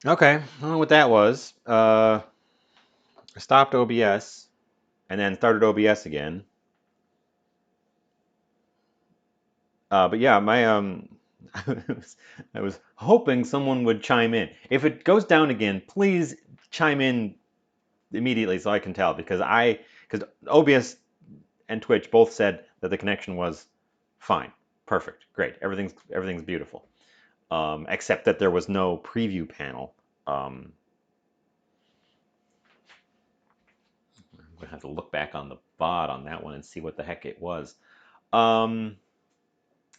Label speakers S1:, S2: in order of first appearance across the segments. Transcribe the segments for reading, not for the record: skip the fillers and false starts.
S1: Okay, I don't know what that was. I stopped OBS and then started OBS again. But yeah, my I was hoping someone would chime in. If it goes down again, please chime in immediately so I can tell because OBS and Twitch both said that the connection was fine, perfect, great, everything's beautiful, except that there was no preview panel. I'm gonna have to look back on the bot on that one and see what the heck it was. Um,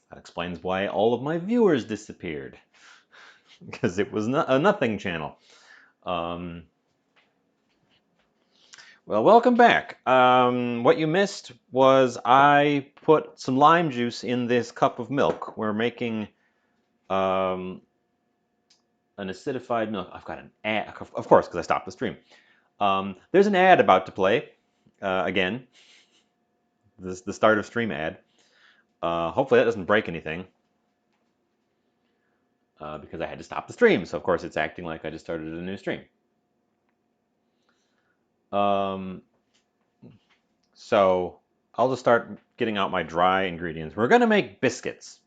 S1: that explains why all of my viewers disappeared because it was a nothing channel. Um, well, welcome back. What you missed was I put some lime juice in this cup of milk. We're making um, an acidified milk. I've got an ad, of course, because I stopped the stream. There's an ad about to play again. This is the start of stream ad. Hopefully that doesn't break anything because I had to stop the stream. So of course it's acting like I just started a new stream. Um, so I'll just start getting out my dry ingredients. We're gonna make biscuits.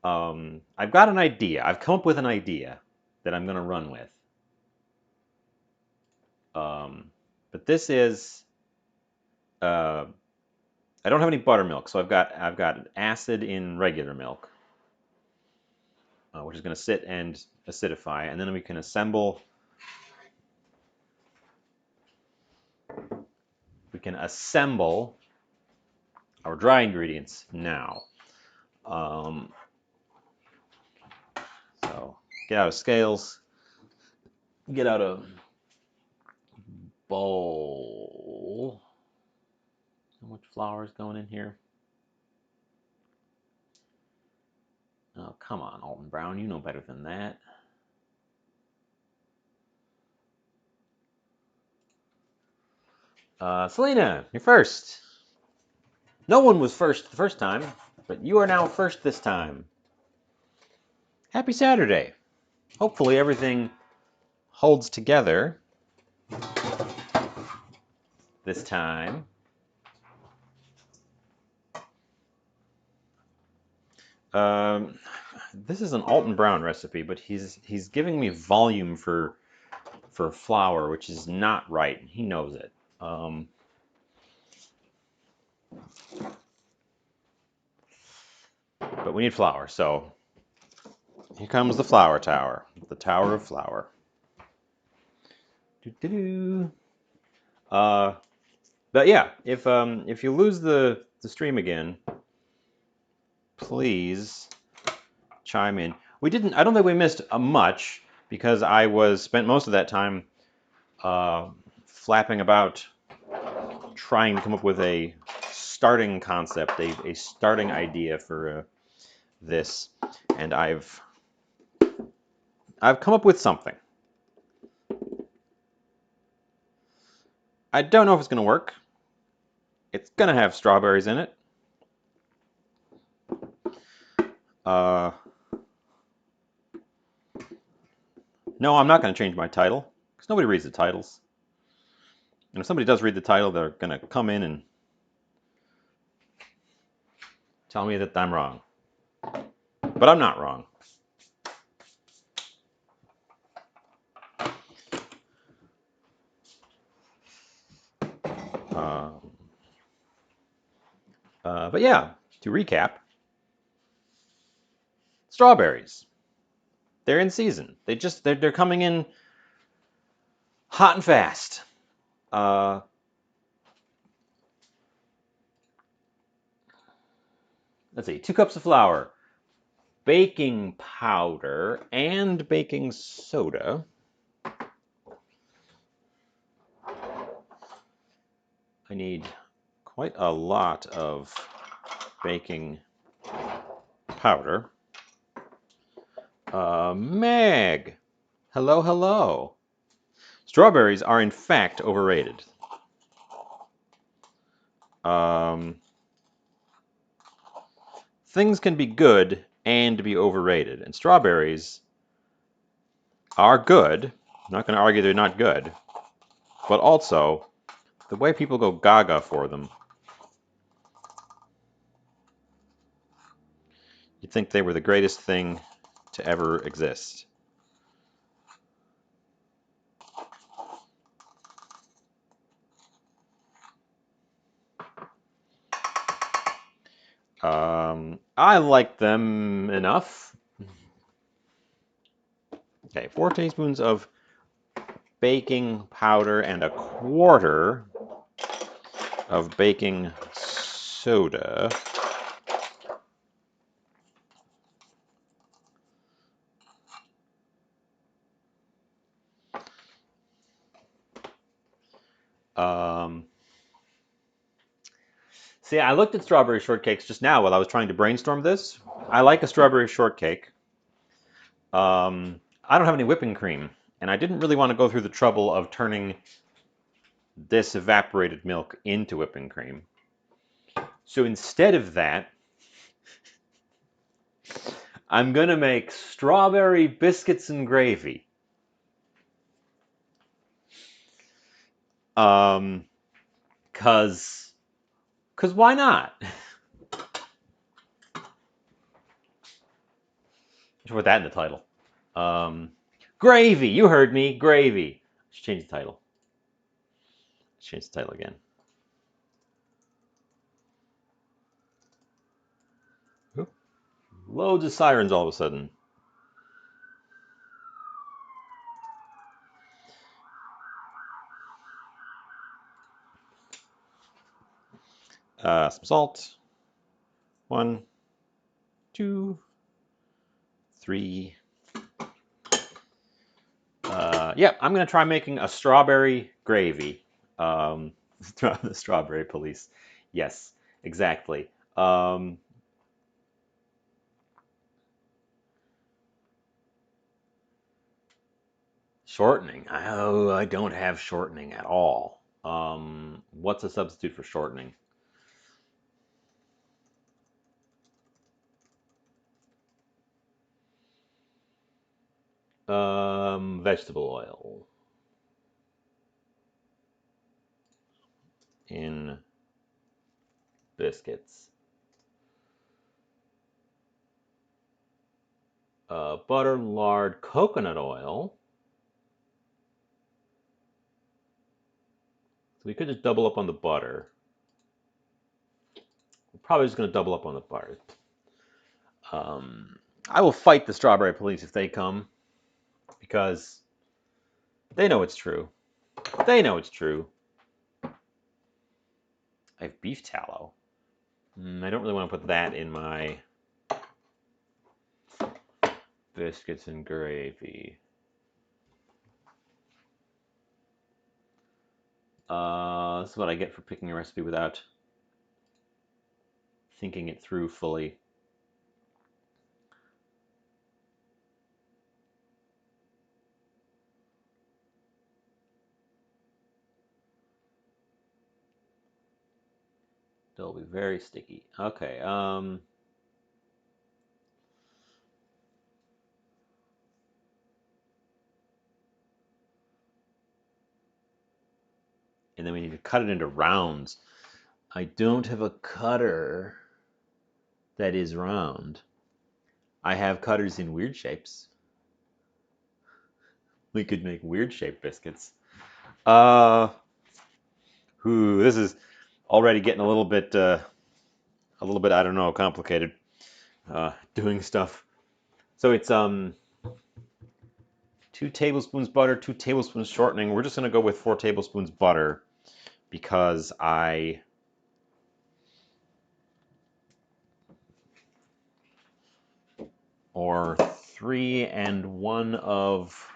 S1: I've got an idea. I've come up with an idea that I'm gonna run with. But this is uh, I don't have any buttermilk, so I've got acid in regular milk, which is going to sit and acidify, and then we can assemble our dry ingredients now. Um, so get out of scales, get out a bowl. How much flour is going in here? Oh, come on, Alton Brown, you know better than that. Selena, you're first. No one was first the first time, but you are now first this time. Happy Saturday. Hopefully everything holds together this time. Um, this is an Alton Brown recipe, but he's giving me volume for flour, which is not right. He knows it. But we need flour, so here comes the flour tower, the tower of flour. Doo-doo-doo. Uh, but yeah, if you lose the stream again, please chime in. We didn't. I don't think we missed a much because I was spent most of that time flapping about trying to come up with a starting concept, a starting idea for this, and I've come up with something. I don't know if it's going to work. It's going to have strawberries in it. Uh, no, I'm not going to change my title because nobody reads the titles. And if somebody does read the title, they're going to come in and tell me that I'm wrong. But I'm not wrong. Um, but yeah, to recap, strawberries. They're in season. They're coming in hot and fast. Uh, let's see, 2 cups of flour, baking powder, and baking soda. I need quite a lot of baking powder. Meg, hello, hello. Strawberries are in fact overrated. Um, things can be good and be overrated, and strawberries are good. I'm not going to argue they're not good. But also, the way people go gaga for them, you'd think they were the greatest thing to ever exist. I like them enough. Okay, 4 teaspoons of baking powder and a quarter of baking soda. See, I looked at strawberry shortcakes just now while I was trying to brainstorm this. I like a strawberry shortcake. I don't have any whipping cream, and I didn't really want to go through the trouble of turning this evaporated milk into whipping cream. So instead of that, I'm going to make strawberry biscuits and gravy. Cause why not? Should put that in the title. Gravy. You heard me. Gravy. Let's change the title. Let's change the title again. Oop. Loads of sirens all of a sudden. Some salt. 1, 2, 3. Yeah, I'm gonna try making a strawberry gravy. The strawberry police. Yes, exactly. Shortening. Oh, I don't have shortening at all. What's a substitute for shortening? Vegetable oil in biscuits. Butter, lard, coconut oil. So we could just double up on the butter. We're probably just going to double up on the butter. I will fight the strawberry police if they come, because they know it's true. They know it's true. I have beef tallow. I don't really want to put that in my biscuits and gravy. This is what I get for picking a recipe without thinking it through fully. They'll be very sticky. Okay. And then we need to cut it into rounds. I don't have a cutter that is round. I have cutters in weird shapes. We could make weird shaped biscuits. This is already getting a little bit, I don't know, complicated. Doing stuff. So it's 2 tablespoons butter, 2 tablespoons shortening. We're just gonna go with 4 tablespoons butter because or 3 and 1 of,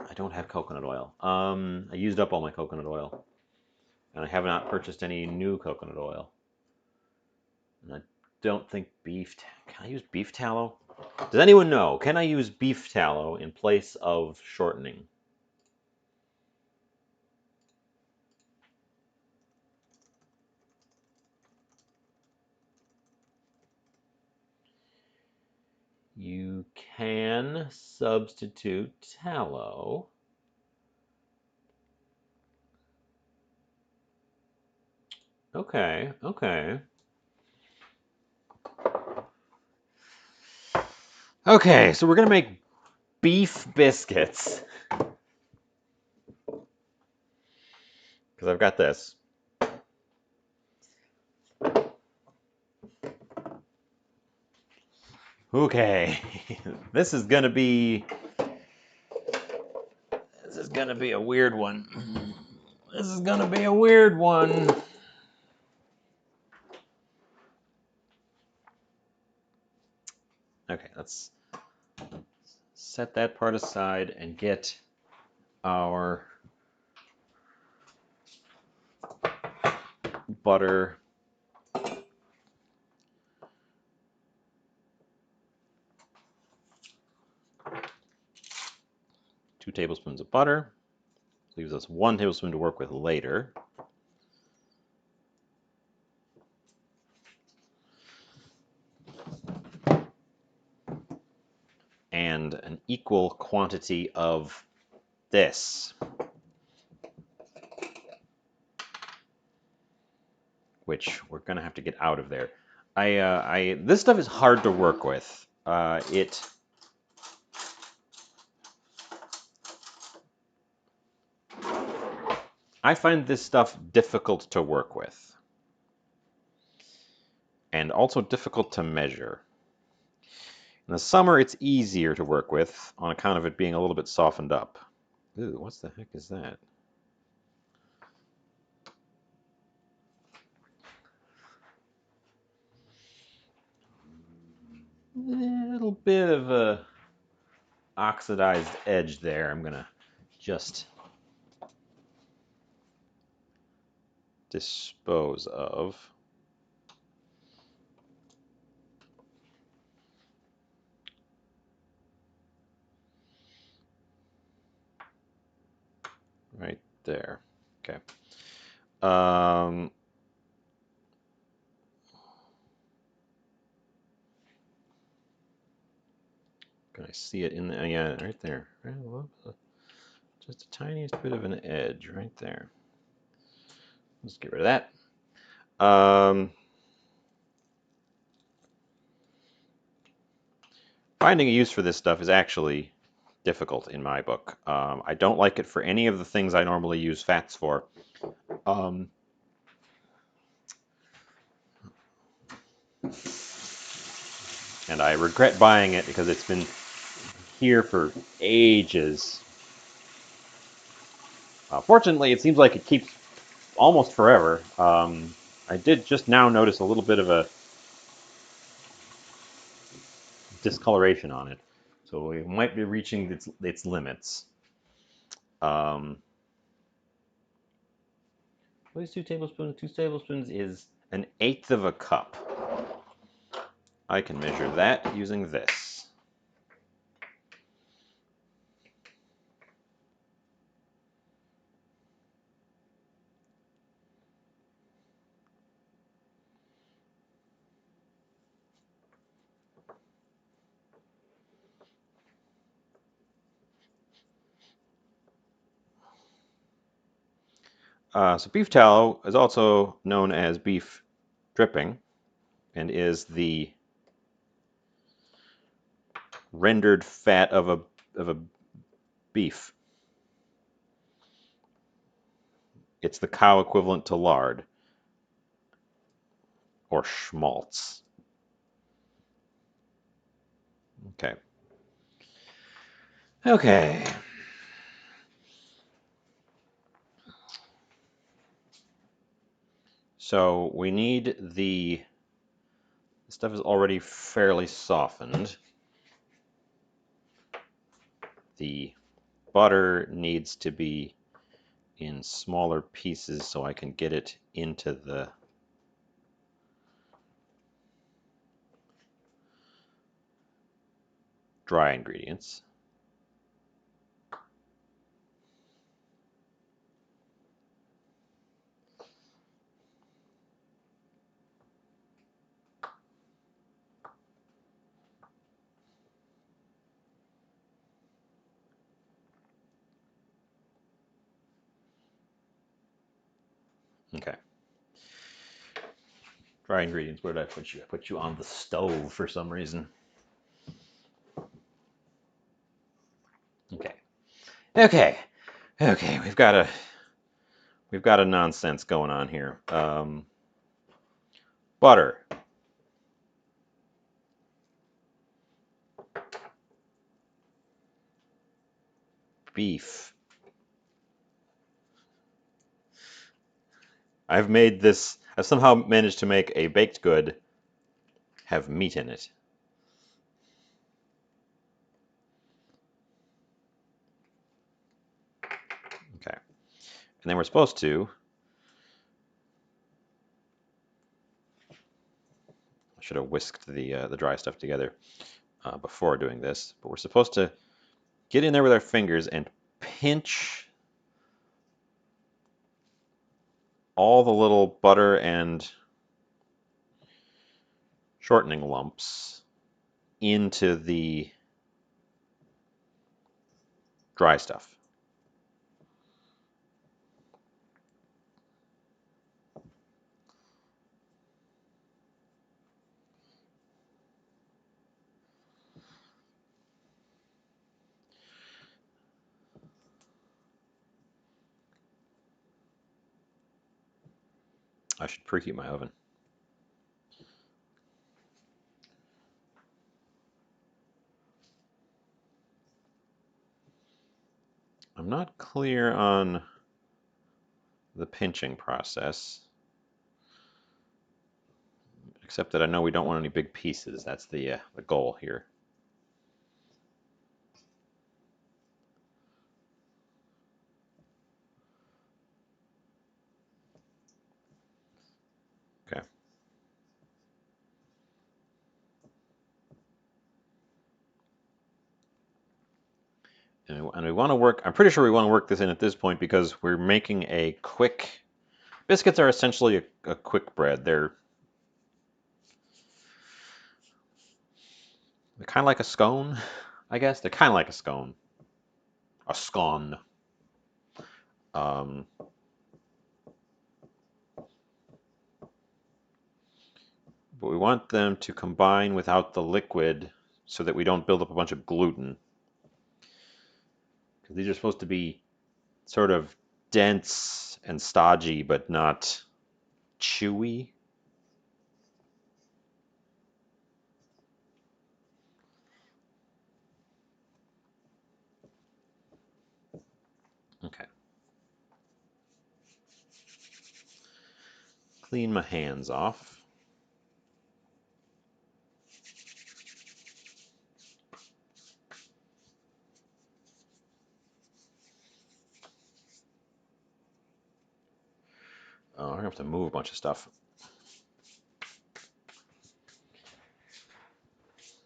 S1: I don't have coconut oil. I used up all my coconut oil, and I have not purchased any new coconut oil. And I don't think can I use beef tallow? Does anyone know? Can I use beef tallow in place of shortening? You can substitute tallow. Okay, okay. Okay, so we're gonna make beef biscuits. Because I've got this. Okay, this is gonna be a weird one. This is gonna be a weird one. Okay, let's set that part aside and get our butter. 2 tablespoons of butter. Leaves us 1 tablespoon to work with later. And an equal quantity of this, which we're gonna have to get out of there. This stuff is hard to work with. I find this stuff difficult to work with, and also difficult to measure. In the summer, it's easier to work with on account of it being a little bit softened up. Ooh, what the heck is that? A little bit of a oxidized edge there. I'm gonna just dispose of. Right there. Okay. Can I see it in the, yeah, right there. Just the tiniest bit of an edge right there. Let's get rid of that. Finding a use for this stuff is actually difficult in my book. I don't like it for any of the things I normally use fats for. And I regret buying it because it's been here for ages. Fortunately, it seems like it keeps almost forever. I did just now notice a little bit of a discoloration on it, so we might be reaching its limits. What is 2 tablespoons? 2 tablespoons is 1/8 of a cup. I can measure that using this. So beef tallow is also known as beef dripping and is the rendered fat of a beef. It's the cow equivalent to lard or schmaltz. Okay. Okay. So we need the stuff is already fairly softened. The butter needs to be in smaller pieces so I can get it into the dry ingredients. Okay. Dry ingredients. Where did I put you? I put you on the stove for some reason. Okay. Okay. Okay. We've got a nonsense going on here. Butter. Beef. I've somehow managed to make a baked good have meat in it. Okay. And then we're supposed to, I should have whisked the dry stuff together before doing this, but we're supposed to get in there with our fingers and pinch all the little butter and shortening lumps into the dry stuff. I should preheat my oven. I'm not clear on the pinching process, except that I know we don't want any big pieces. That's the goal here. Okay. And we want to work, I'm pretty sure we want to work this in at this point because we're making a quick, biscuits are essentially a quick bread. They're kind of like a scone, I guess. They're kind of like a scone. A scone. Um, but we want them to combine without the liquid so that we don't build up a bunch of gluten. Because these are supposed to be sort of dense and stodgy, but not chewy. Okay. Clean my hands off. Oh, I'm gonna have to move a bunch of stuff.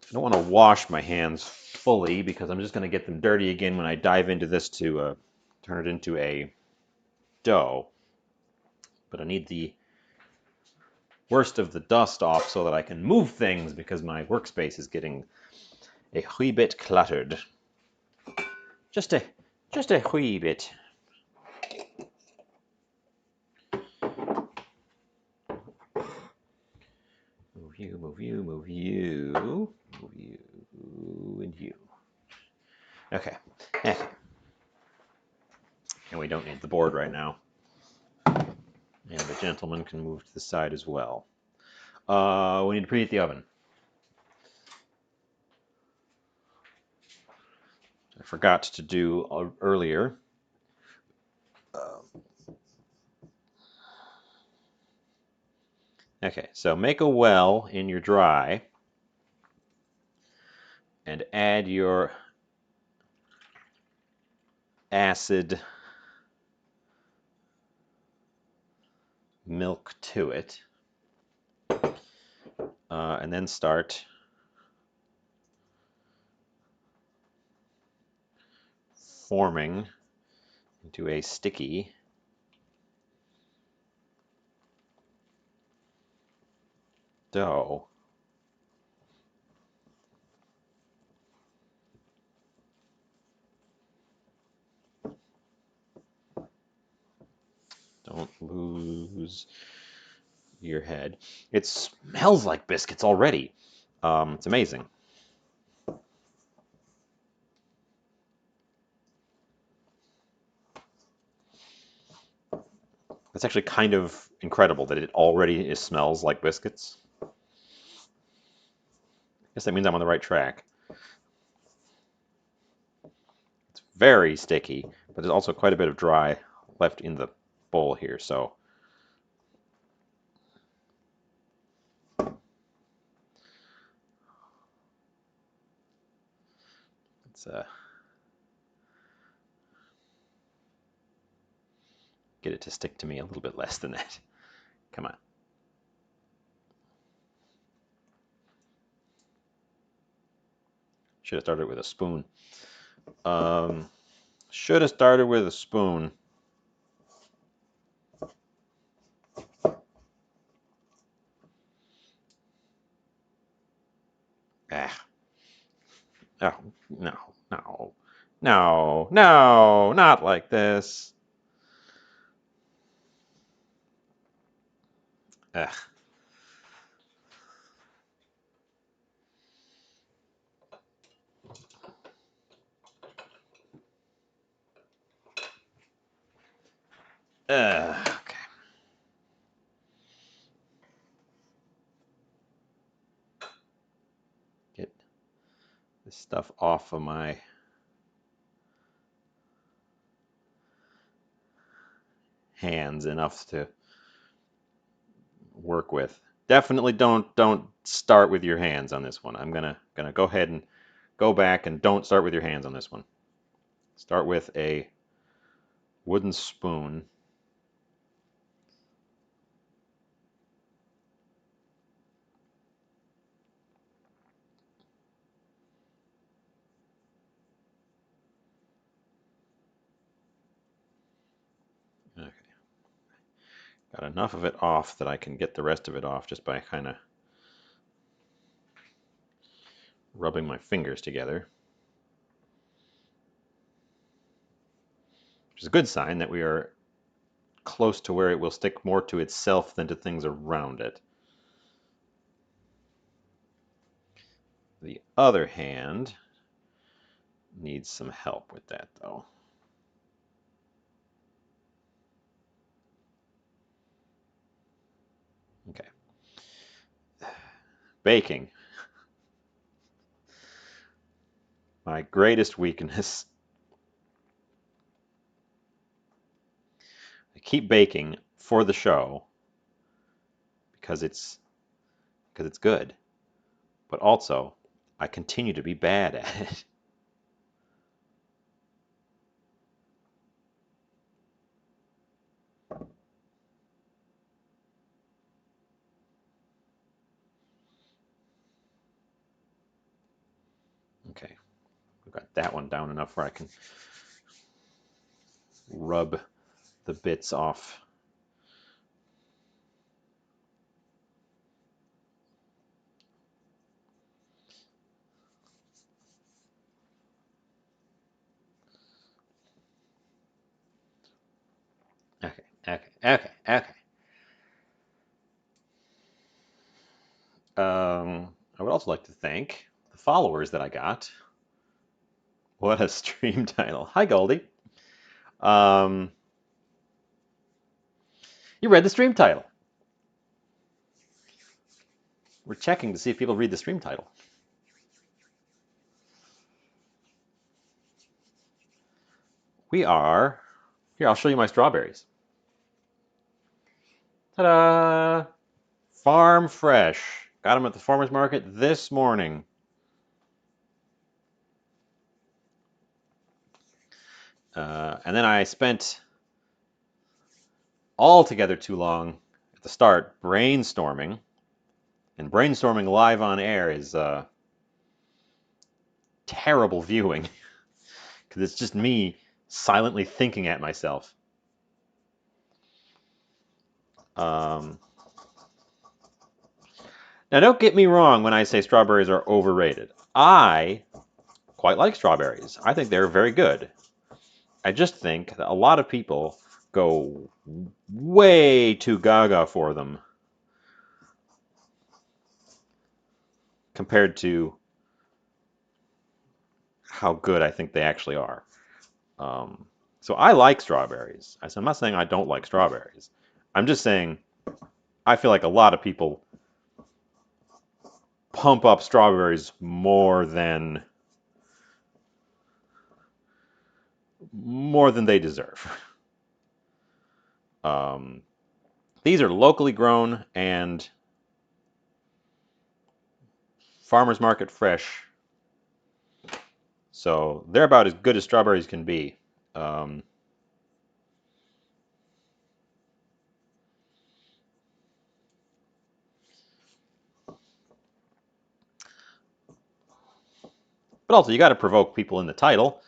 S1: I don't want to wash my hands fully because I'm just going to get them dirty again when I dive into this to turn it into a dough. But I need the worst of the dust off so that I can move things because my workspace is getting a wee bit cluttered. Just a wee bit. Move you, move you, move you, move you, and you. Okay. Okay. And we don't need the board right now. And the gentleman can move to the side as well. We need to preheat the oven. I forgot to do earlier. Okay, so make a well in your dry and add your acid milk to it. And then start forming into a sticky dough. Don't lose your head. It smells like biscuits already. It's amazing. It's actually kind of incredible that it already smells like biscuits. I guess that means I'm on the right track. It's very sticky, but there's also quite a bit of dry left in the bowl here, so let's get it to stick to me a little bit less than that. Come on. Should have started with a spoon. Should have started with a spoon. Ah. Oh, no, no, no, no, not like this. Ugh. Okay. Get this stuff off of my hands enough to work with. Definitely don't start with your hands on this one. I'm gonna go ahead and go back and don't start with your hands on this one. Start with a wooden spoon. Okay. Got enough of it off that I can get the rest of it off just by kind of rubbing my fingers together. Which is a good sign that we are close to where it will stick more to itself than to things around it. The other hand needs some help with that, though. Okay. Baking. My greatest weakness. I keep baking for the show because it's good, but also I continue to be bad at it. Okay, we've got that one down enough where I can rub the bits off. Okay, okay, okay, okay. I would also like to thank the followers that I got. What a stream title. Hi, Goldie. Um, you read the stream title. We're checking to see if people read the stream title. We are. Here, I'll show you my strawberries. Ta-da! Farm fresh. Got them at the farmer's market this morning. And then I spent altogether too long at the start brainstorming. And brainstorming live on air is terrible viewing because it's just me silently thinking at myself. Now, don't get me wrong when I say strawberries are overrated. I quite like strawberries. I think they're very good. I just think that a lot of people go way too gaga for them compared to how good I think they actually are. Um, so I like strawberries. I'm not saying I don't like strawberries. I'm just saying I feel like a lot of people pump up strawberries more than they deserve. Um, these are locally grown and farmers market fresh, so they're about as good as strawberries can be. Um, but also, you got to provoke people in the title.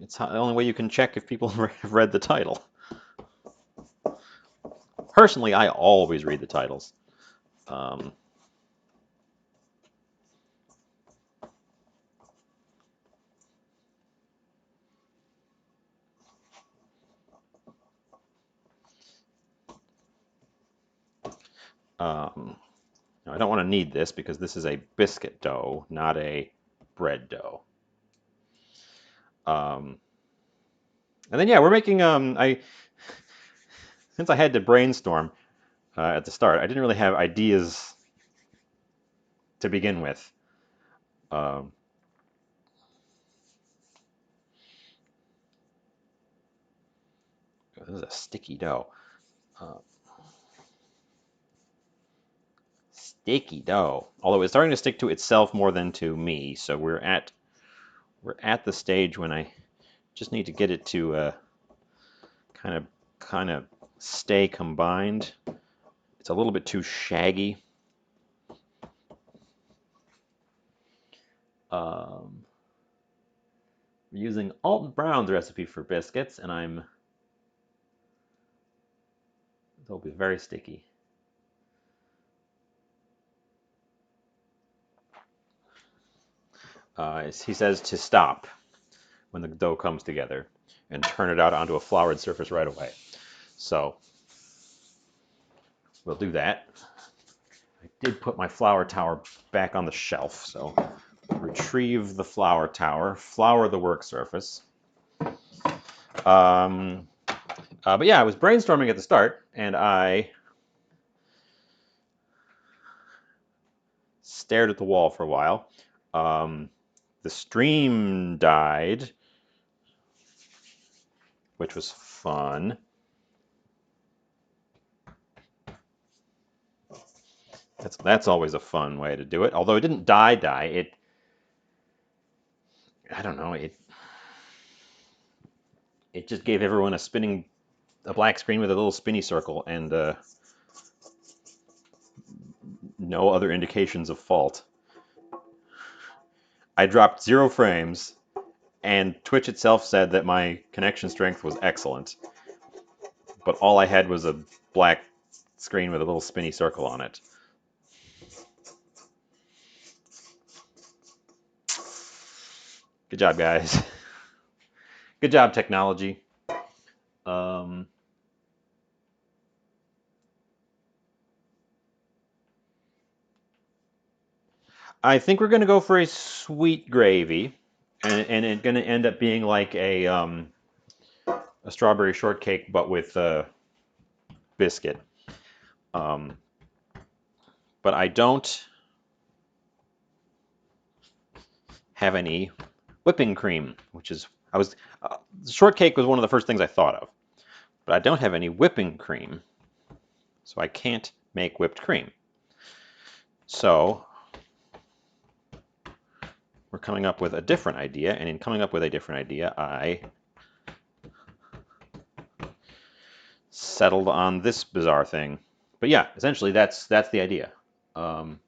S1: It's the only way you can check if people have read the title. Personally, I always read the titles. Um, um, now I don't want to knead this because this is a biscuit dough, not a bread dough. Um, and then yeah, we're making since I had to brainstorm at the start, I didn't really have ideas to begin with. Um, this is a sticky dough. Uh, Sticky dough. Although it's starting to stick to itself more than to me, so we're at the stage when I just need to get it to kind of kind of stay combined. It's a little bit too shaggy. Um, using Alton Brown's recipe for biscuits, and they'll be very sticky. He says to stop when the dough comes together and turn it out onto a floured surface right away. So we'll do that. I did put my flour tower back on the shelf, so retrieve the flour tower, flour the work surface. But yeah, I was brainstorming at the start, and I stared at the wall for a while. The stream died, which was fun. That's always a fun way to do it. Although it didn't die. I don't know. It just gave everyone a black screen with a little spinny circle and no other indications of fault. I dropped 0 frames, and Twitch itself said that my connection strength was excellent. But all I had was a black screen with a little spinny circle on it. Good job, guys. Good job, technology. Um, I think we're going to go for a sweet gravy, and it's going to end up being like a strawberry shortcake, but with biscuit. Um, but I don't have any whipping cream, which is shortcake was one of the first things I thought of, but I don't have any whipping cream, so I can't make whipped cream. So we're coming up with a different idea, and in coming up with a different idea, I settled on this bizarre thing. But yeah, essentially that's the idea. Um,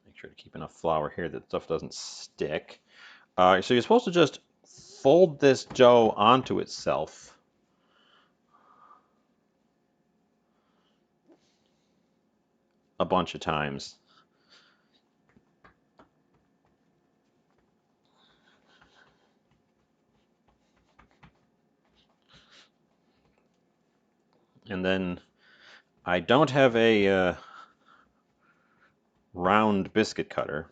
S1: Make sure to keep enough flour here that stuff doesn't stick. So you're supposed to just fold this dough onto itself. A bunch of times. And then I don't have a round biscuit cutter.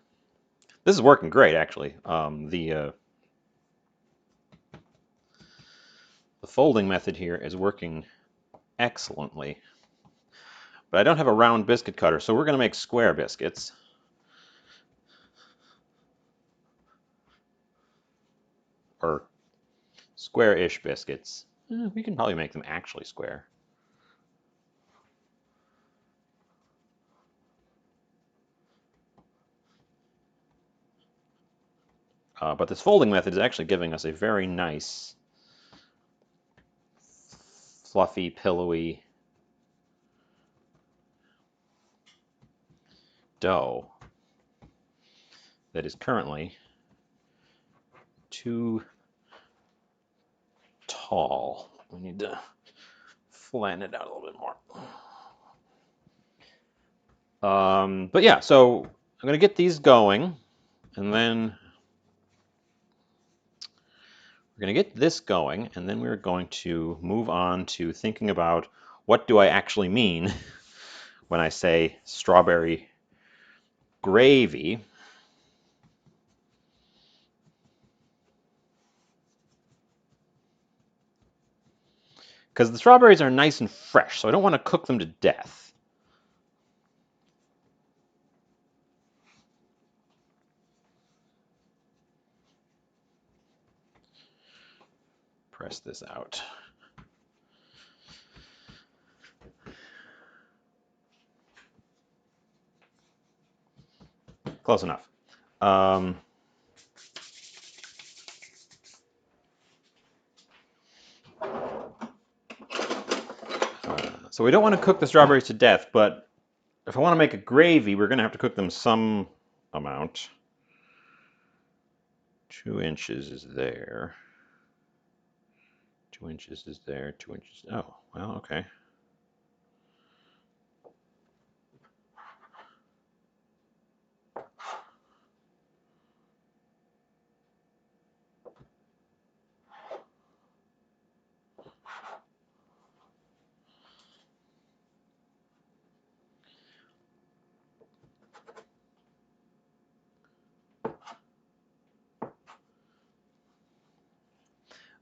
S1: This is working great, actually. The folding method here is working excellently. But I don't have a round biscuit cutter, so we're going to make square biscuits. Or square-ish biscuits. We can probably make them actually square. But this folding method is actually giving us a very nice, fluffy, pillowy dough that is currently too tall. We need to flatten it out a little bit more. But yeah, so I'm going to get these going, and then we're going to get this going, and then we're going to move on to thinking about what do I actually mean when I say strawberry gravy. Because the strawberries are nice and fresh, so I don't want to cook them to death. Press this out. Close enough. So we don't want to cook the strawberries to death, but if I want to make a gravy, we're going to have to cook them some amount. 2 inches is there. 2 inches is there. 2 inches. Oh, well, okay.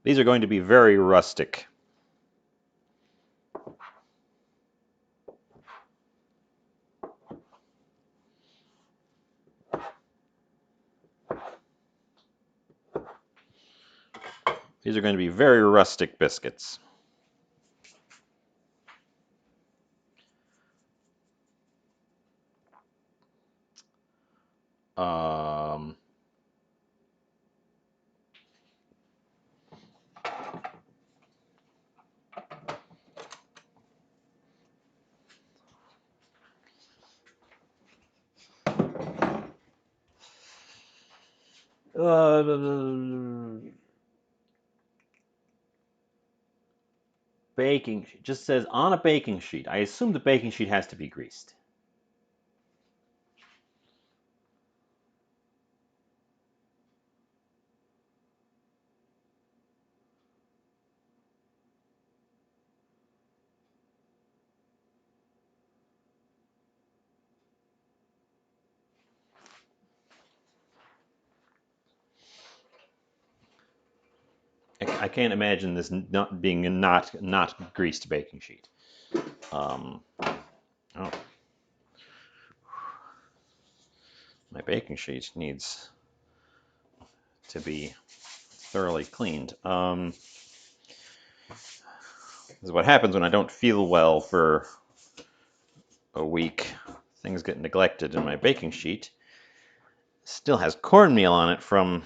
S1: These are going to be very rustic. These are going to be very rustic biscuits. Um, Baking sheet. Just says on a baking sheet. I assume the baking sheet has to be greased. I can't imagine this not being a not greased baking sheet. Oh, my baking sheet needs to be thoroughly cleaned. This is what happens when I don't feel well for a week. Things get neglected, and my baking sheet still has cornmeal on it from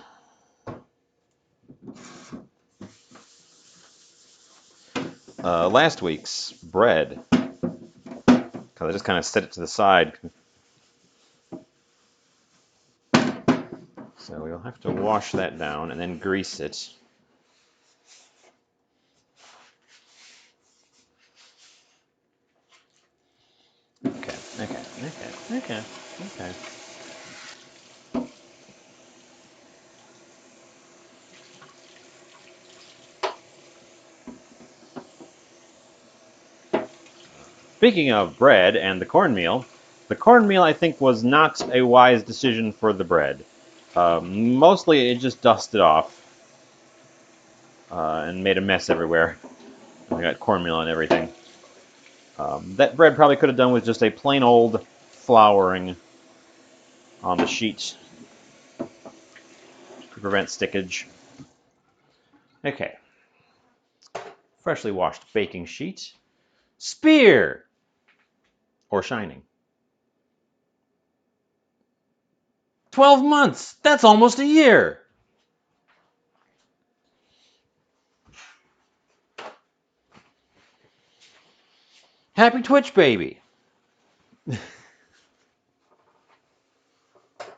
S1: last week's bread, because I just kind of set it to the side. So we'll have to wash that down and then grease it. Okay, okay, okay, okay, okay. Speaking of bread and the cornmeal I think was not a wise decision for the bread. Mostly it just dusted off and made a mess everywhere. We got cornmeal on everything. That bread probably could have done with just a plain old flouring on the sheet to prevent stickage. Okay, freshly washed baking sheet. Spear! Or shining. 12 months! That's almost a year! Happy Twitch, baby!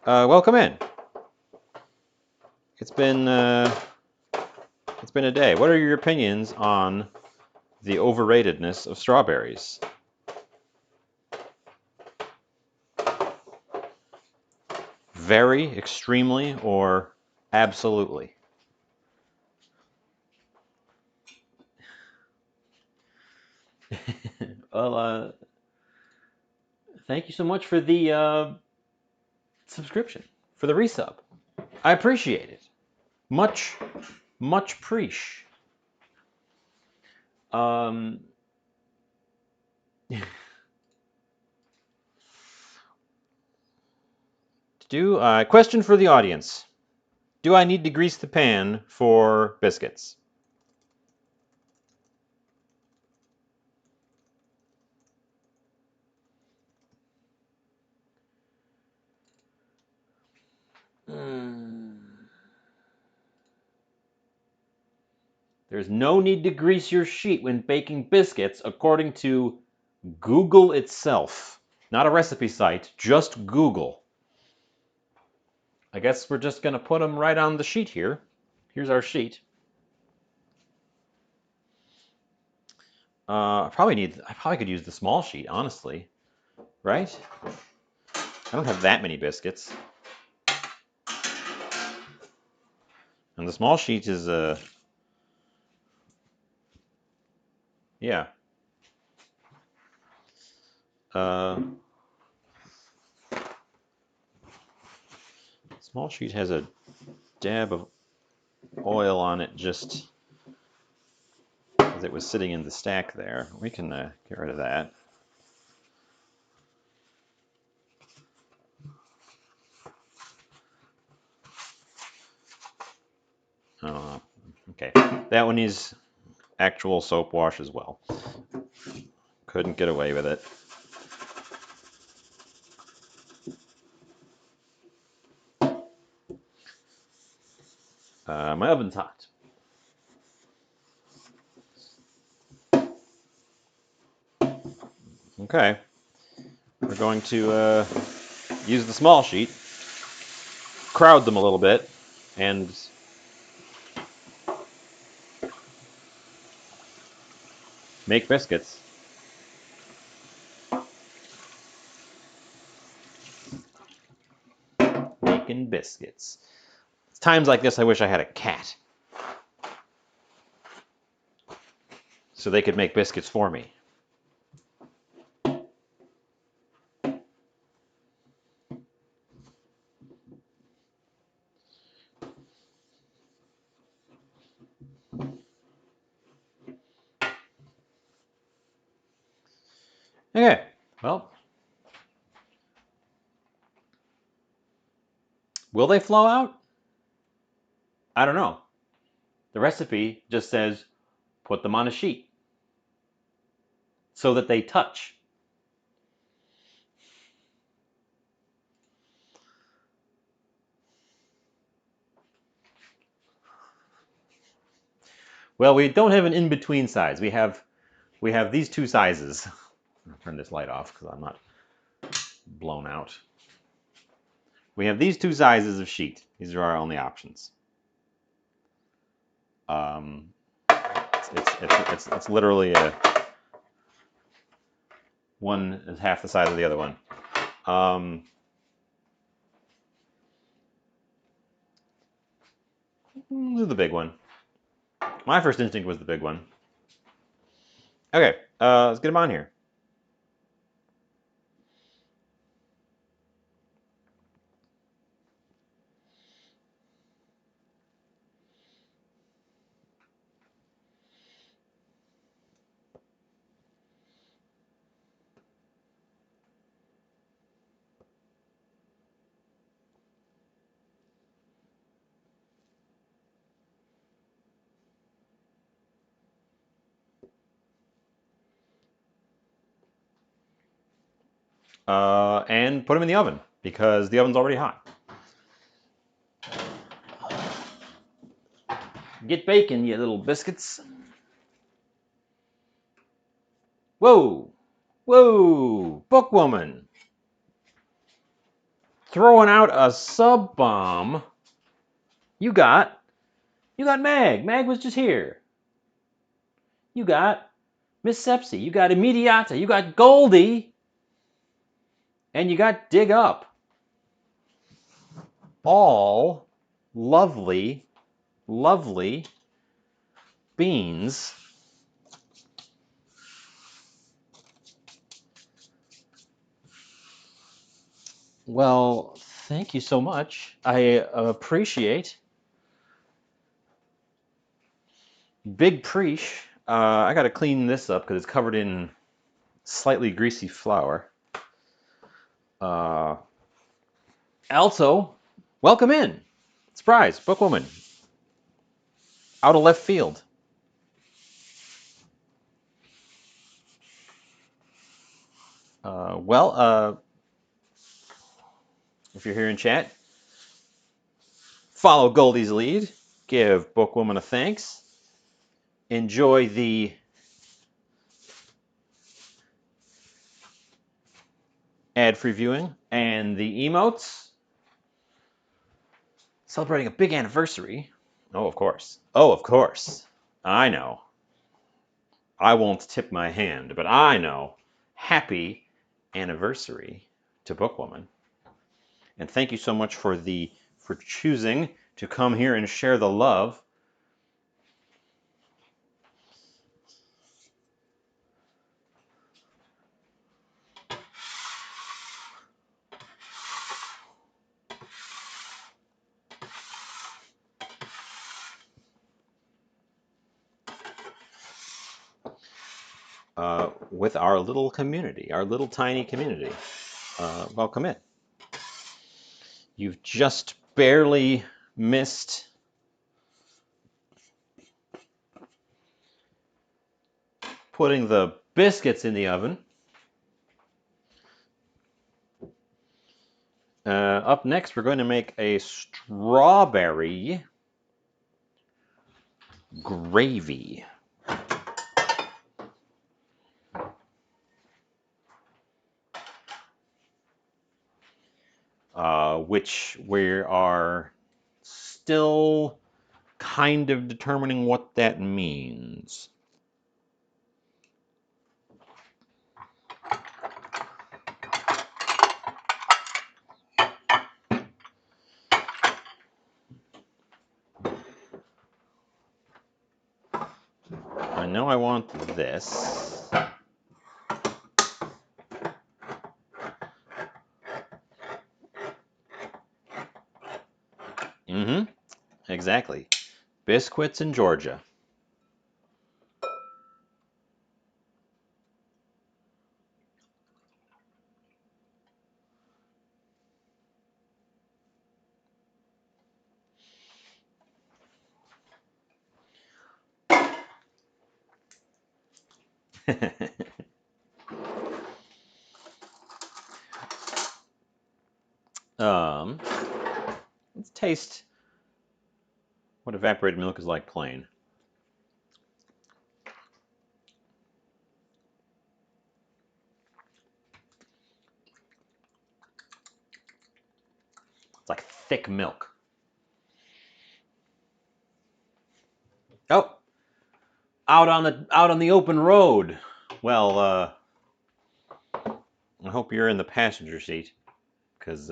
S1: Welcome in. It's been a day. What are your opinions on the overratedness of strawberries? Very, extremely, or absolutely? Well, thank you so much for the subscription, for the resub. I appreciate it. Much, much preach. Um, question for the audience. Do I need to grease the pan for biscuits? There's no need to grease your sheet when baking biscuits, according to Google itself. Not a recipe site, just Google. I guess we're just going to put them right on the sheet here. Here's our sheet. I probably could use the small sheet, honestly. Right? I don't have that many biscuits. And the small sheet is, yeah. Small sheet has a dab of oil on it just as it was sitting in the stack there. We can get rid of that. Okay, that one needs actual soap wash as well. Couldn't get away with it. My oven's hot. Okay, we're going to use the small sheet, crowd them a little bit, and make biscuits. Making biscuits. It's times like this I wish I had a cat. So they could make biscuits for me. Okay, well, will they flow out? I don't know. The recipe just says put them on a sheet so that they touch. Well, we don't have an in-between size. We have these two sizes. I'll turn this light off because I'm not blown out. We have these two sizes of sheet. These are our only options. It's literally one is half the size of the other one. This is the big one. My first instinct was the big one. Okay, let's get them on here. And put them in the oven because the oven's already hot. Get baking, you little biscuits. Whoa, whoa, Bookwoman. Throwing out a sub bomb. You got Mag. Mag was just here. You got Miss Sepsi. You got Immediata. You got Goldie. And you got Dig Up. All lovely, lovely beans. Well, thank you so much. I appreciate. Big preach. I got to clean this up because it's covered in slightly greasy flour. Also, welcome in. Surprise, Bookwoman. Out of left field. If you're here in chat, follow Goldie's lead. Give Bookwoman a thanks. Enjoy the ad-free viewing and the emotes. Celebrating a big anniversary. Oh, of course. Oh, of course. I know. I won't tip my hand, but I know. Happy anniversary to Bookwoman. And thank you so much for choosing to come here and share the love. With our little community, our little tiny community. Welcome in. You've just barely missed putting the biscuits in the oven. Up next, we're going to make a strawberry gravy. Which we are still kind of determining what that means. I know I want this. Mm-hmm. Exactly. Biscuits in Georgia. Let's taste what evaporated milk is like plain. thick milk. Oh, out on the open road. Well, I hope you're in the passenger seat, because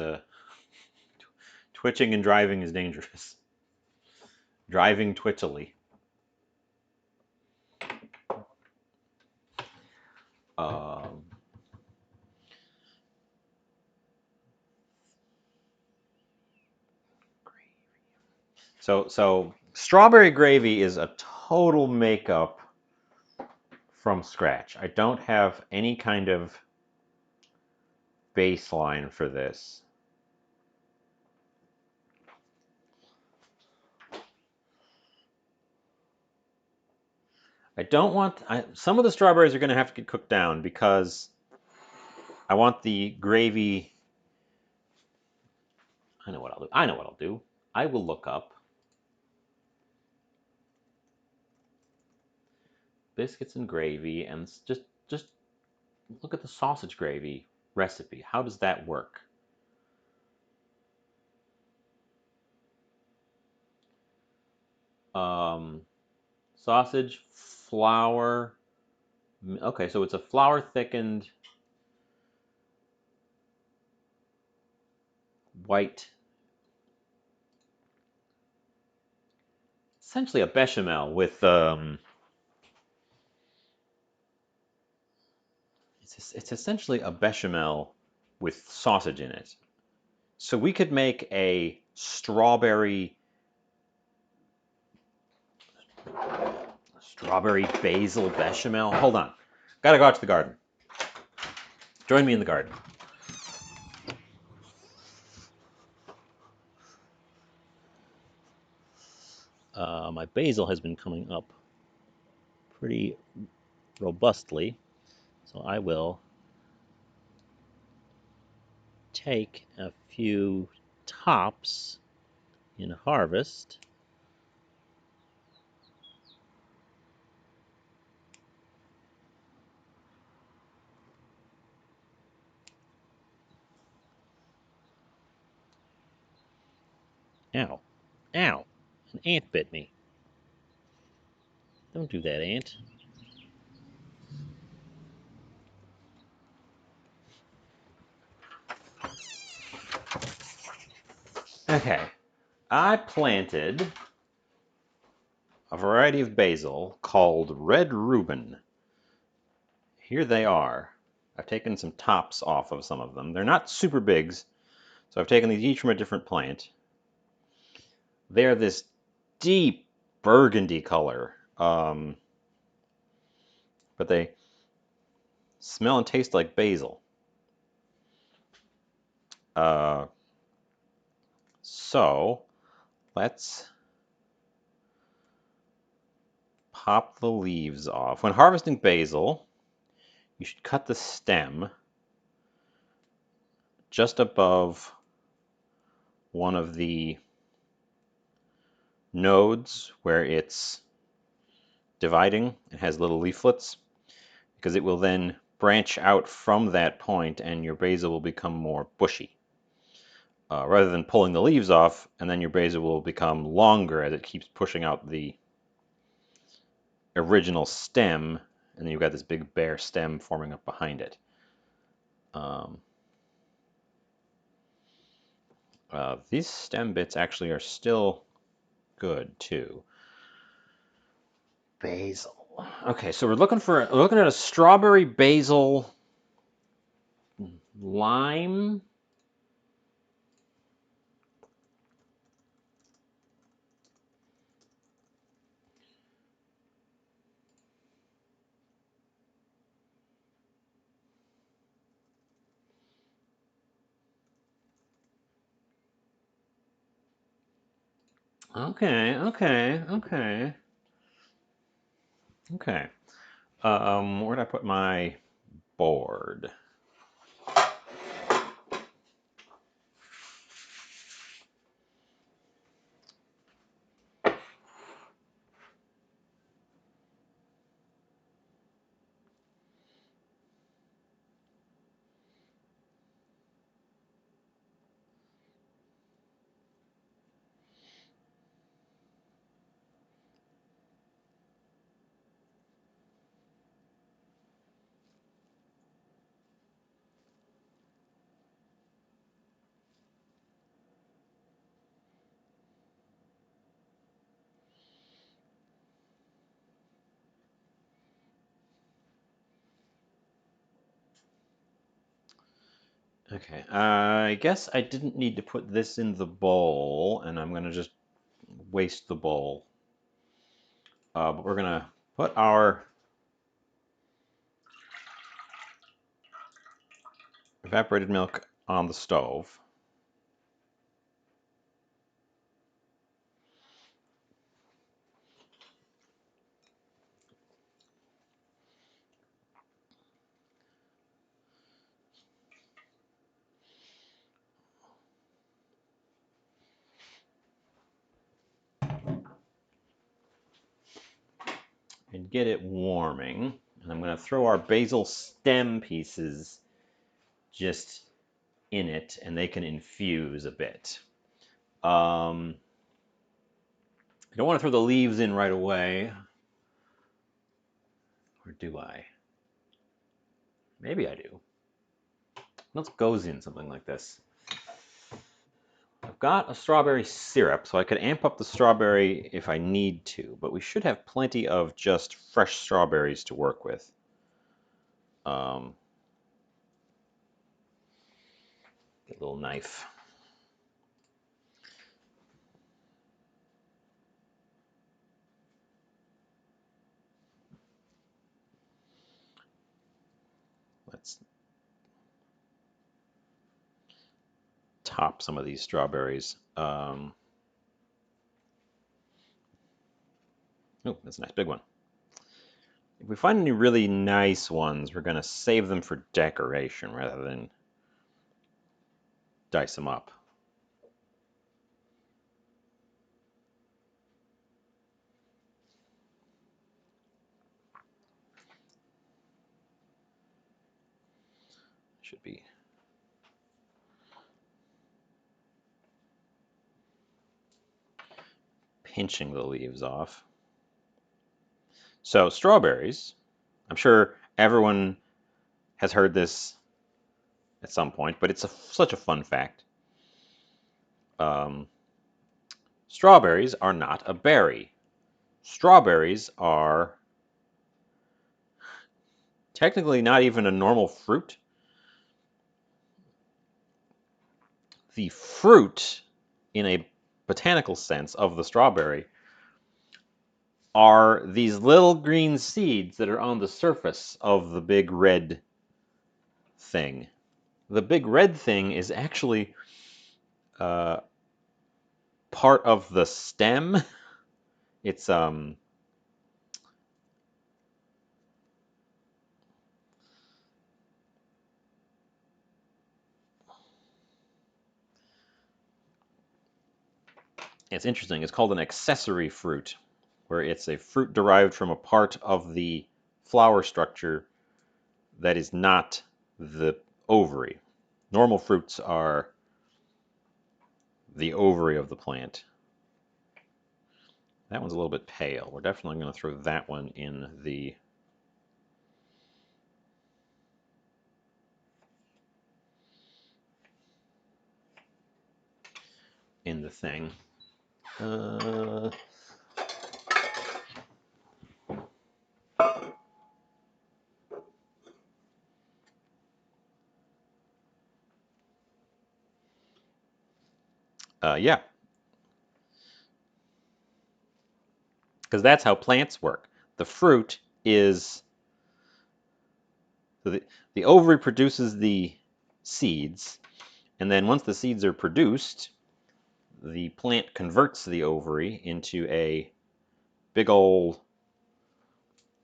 S1: twitching and driving is dangerous. Driving twitchily. Um, so strawberry gravy is a total makeup from scratch. I don't have any kind of baseline for this. I don't want, some of the strawberries are going to have to get cooked down because I want the gravy. I know what I'll do. I know what I'll do. I will look up biscuits and gravy and just look at the sausage gravy recipe. How does that work? Um, Sausage, flour. Okay, so it's a flour thickened white, essentially a bechamel with it's essentially a bechamel with sausage in it. So we could make a strawberry basil bechamel. Hold on. Gotta go out to the garden. Join me in the garden. My basil has been coming up pretty robustly, so I will take a few tops in harvest. Ow. Ow. An ant bit me. Don't do that, ant. Okay. I planted a variety of basil called Red Reuben. Here they are. I've taken some tops off of some of them. They're not super bigs, so I've taken these each from a different plant. They're this deep burgundy color, but they smell and taste like basil. Uh, so let's pop the leaves off. When harvesting basil, you should cut the stem just above one of the nodes where it's dividing. It has little leaflets, because it will then branch out from that point and your basil will become more bushy. Rather than pulling the leaves off, and then your basil will become longer as it keeps pushing out the original stem, and then you've got this big bare stem forming up behind it. These stem bits actually are still good too. Basil. Okay, so we're looking at a strawberry basil lime. Okay, okay, okay, okay. Where'd I put my board? Okay, I guess I didn't need to put this in the bowl, and I'm gonna just waste the bowl. But we're gonna put our evaporated milk on the stove. And get it warming. And I'm going to throw our basil stem pieces just in it, and they can infuse a bit. I don't want to throw the leaves in right away. Or do I? Maybe I do. What else goes in something like this? I've got a strawberry syrup, so I could amp up the strawberry if I need to, but we should have plenty of just fresh strawberries to work with. Get a little knife. Let's top some of these strawberries. Oh, that's a nice big one. If we find any really nice ones, we're going to save them for decoration rather than dice them up. Should be pinching the leaves off. So strawberries, I'm sure everyone has heard this at some point, but it's such a fun fact. Um, Strawberries are not a berry. Strawberries are technically not even a normal fruit. The fruit, in a botanical sense, of the strawberry are these little green seeds that are on the surface of the big red thing. The big red thing is actually uh, part of the stem. It's it's interesting. It's called an accessory fruit, where it's a fruit derived from a part of the flower structure that is not the ovary. Normal fruits are the ovary of the plant. That one's a little bit pale. We're definitely going to throw that one in the thing. Yeah, because that's how plants work. The fruit is the, the ovary produces the seeds, and then once the seeds are produced, the plant converts the ovary into a big old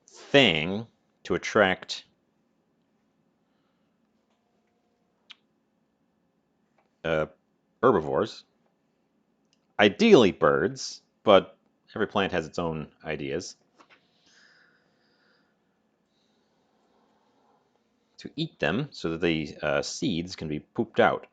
S1: thing to attract herbivores, ideally birds, but every plant has its own ideas, to eat them so that the seeds can be pooped out.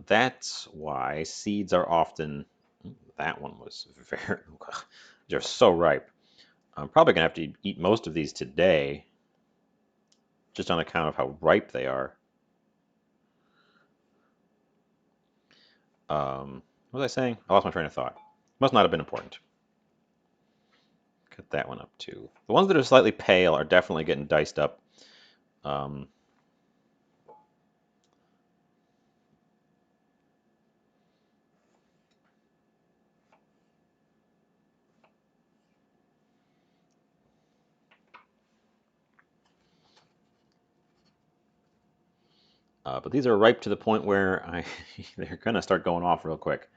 S1: That's why seeds are often. That one was very. They're so ripe. I'm probably going to have to eat most of these today, just on account of how ripe they are. What was I saying? I lost my train of thought. Must not have been important. Cut that one up too. The ones that are slightly pale are definitely getting diced up. Um, but these are ripe to the point where they're gonna start going off real quick.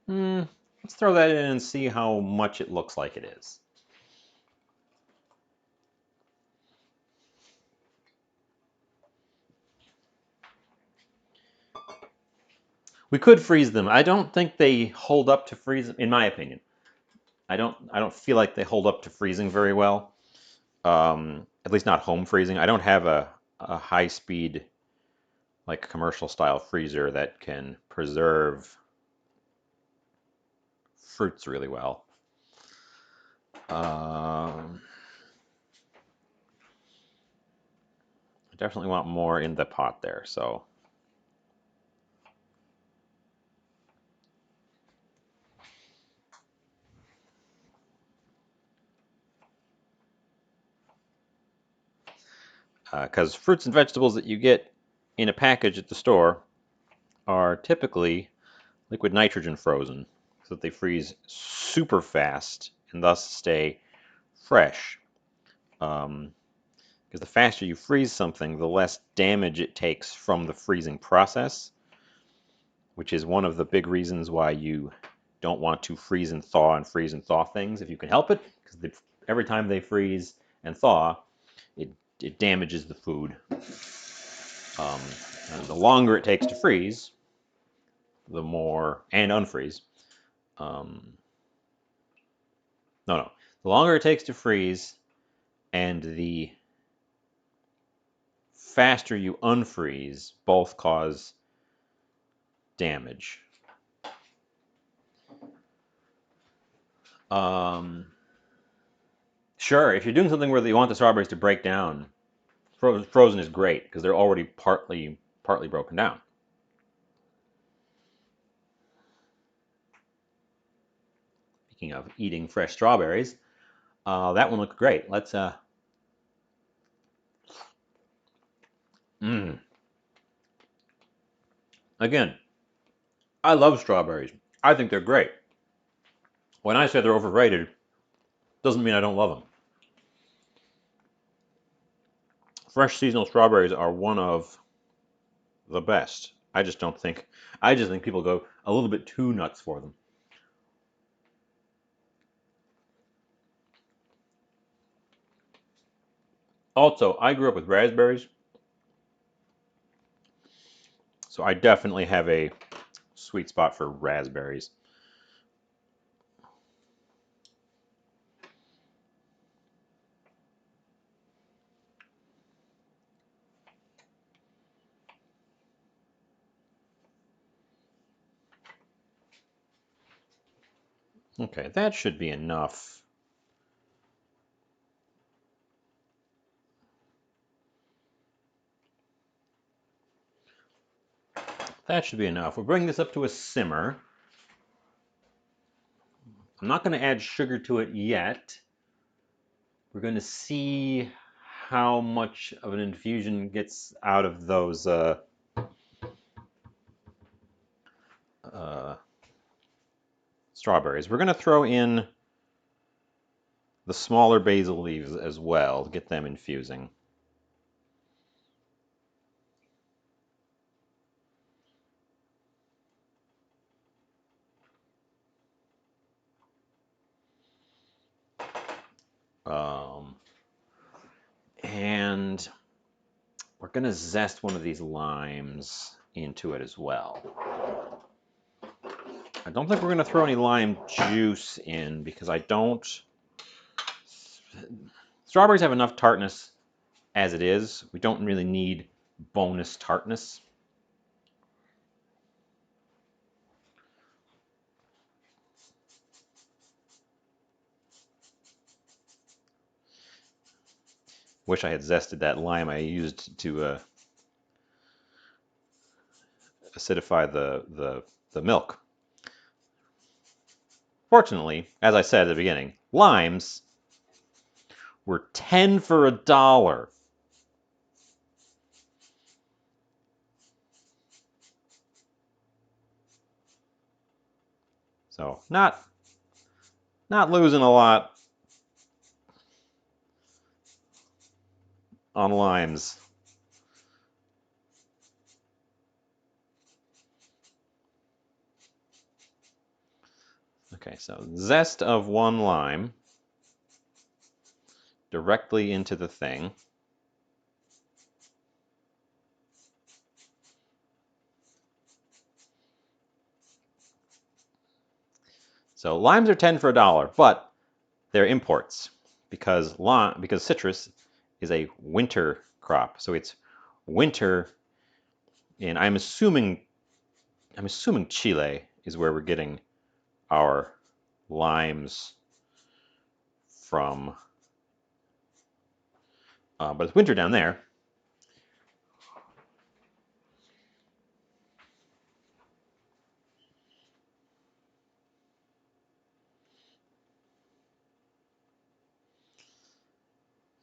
S1: Let's throw that in and see how much it looks like it is. We could freeze them. I don't think they hold up to freeze, in my opinion. I don't feel like they hold up to freezing very well. At least not home freezing. I don't have a high speed, like commercial style freezer that can preserve fruits really well. I definitely want more in the pot there, so. Because fruits and vegetables that you get in a package at the store are typically liquid nitrogen frozen, so that they freeze super fast and thus stay fresh. Because the faster you freeze something, the less damage it takes from the freezing process, which is one of the big reasons why you don't want to freeze and thaw things if you can help it, because every time they freeze and thaw, it damages the food. And the longer it takes to freeze, the more, and unfreeze. No. The longer it takes to freeze and the faster you unfreeze both cause damage. Sure, if you're doing something where you want the strawberries to break down, frozen is great because they're already partly broken down. Speaking of eating fresh strawberries, that one looked great. Let's Again, I love strawberries. I think they're great. When I say they're overrated, doesn't mean I don't love them. Fresh seasonal strawberries are one of the best. I just think people go a little bit too nuts for them. Also, I grew up with raspberries, so I definitely have a sweet spot for raspberries. Okay, that should be enough. That should be enough. We'll bring this up to a simmer. I'm not going to add sugar to it yet. We're going to see how much of an infusion gets out of those strawberries. We're going to throw in the smaller basil leaves as well to get them infusing. And we're going to zest one of these limes into it as well. I don't think we're going to throw any lime juice in because I don't. Strawberries have enough tartness as it is. We don't really need bonus tartness. Wish I had zested that lime I used to acidify the milk. Fortunately, as I said at the beginning, limes were 10 for $1. So not losing a lot on limes. Okay, so zest of 1 lime directly into the thing. So limes are 10 for $1, but they're imports because citrus is a winter crop. So it's winter in I'm assuming Chile is where we're getting our limes from. But it's winter down there.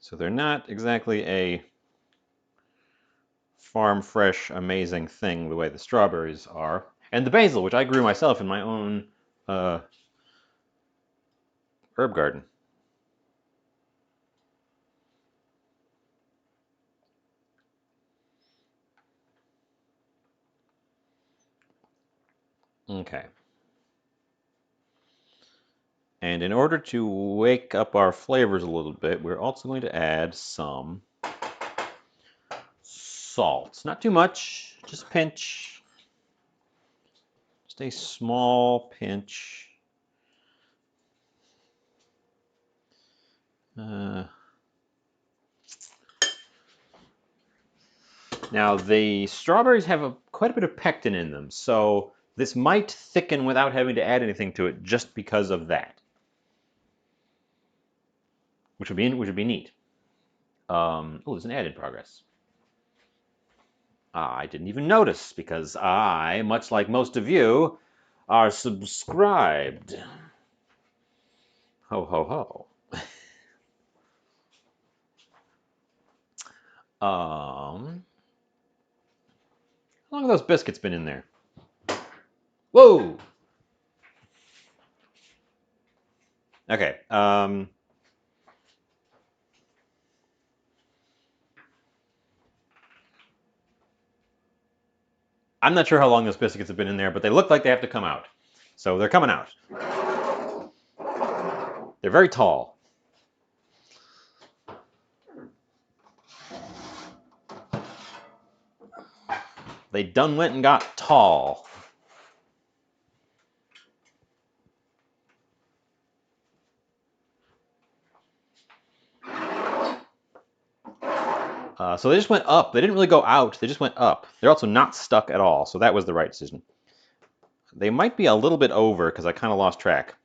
S1: So they're not exactly a farm fresh, amazing thing the way the strawberries are. And the basil, which I grew myself in my own herb garden. Okay. And in order to wake up our flavors a little bit, we're also going to add some salt. Not too much, just a pinch. Just a small pinch. Now the strawberries have quite a bit of pectin in them, so this might thicken without having to add anything to it just because of that, which would be neat. Oh, there's an ad in progress. I didn't even notice because I, much like most of you, are subscribed. Ho ho ho. How long have those biscuits been in there? Whoa. Okay. I'm not sure how long those biscuits have been in there, but they look like they have to come out. So they're coming out. They're very tall. They done went and got tall. So they just went up. They didn't really go out. They just went up. They're also not stuck at all, so that was the right decision. They might be a little bit over because I kind of lost track.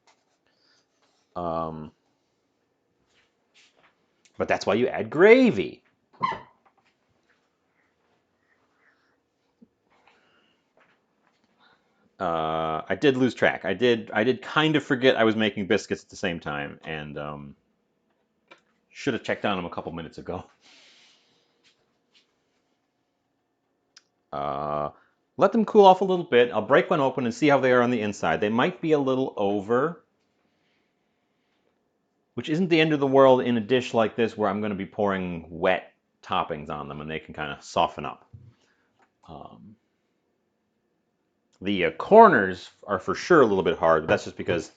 S1: But that's why you add gravy. I did lose track. I did kind of forget I was making biscuits at the same time, and should have checked on them a couple minutes ago. Let them cool off a little bit. I'll break one open and see how they are on the inside. They might be a little over, which isn't the end of the world in a dish like this where I'm going to be pouring wet toppings on them and they can kind of soften up. The corners are for sure a little bit hard, but that's just because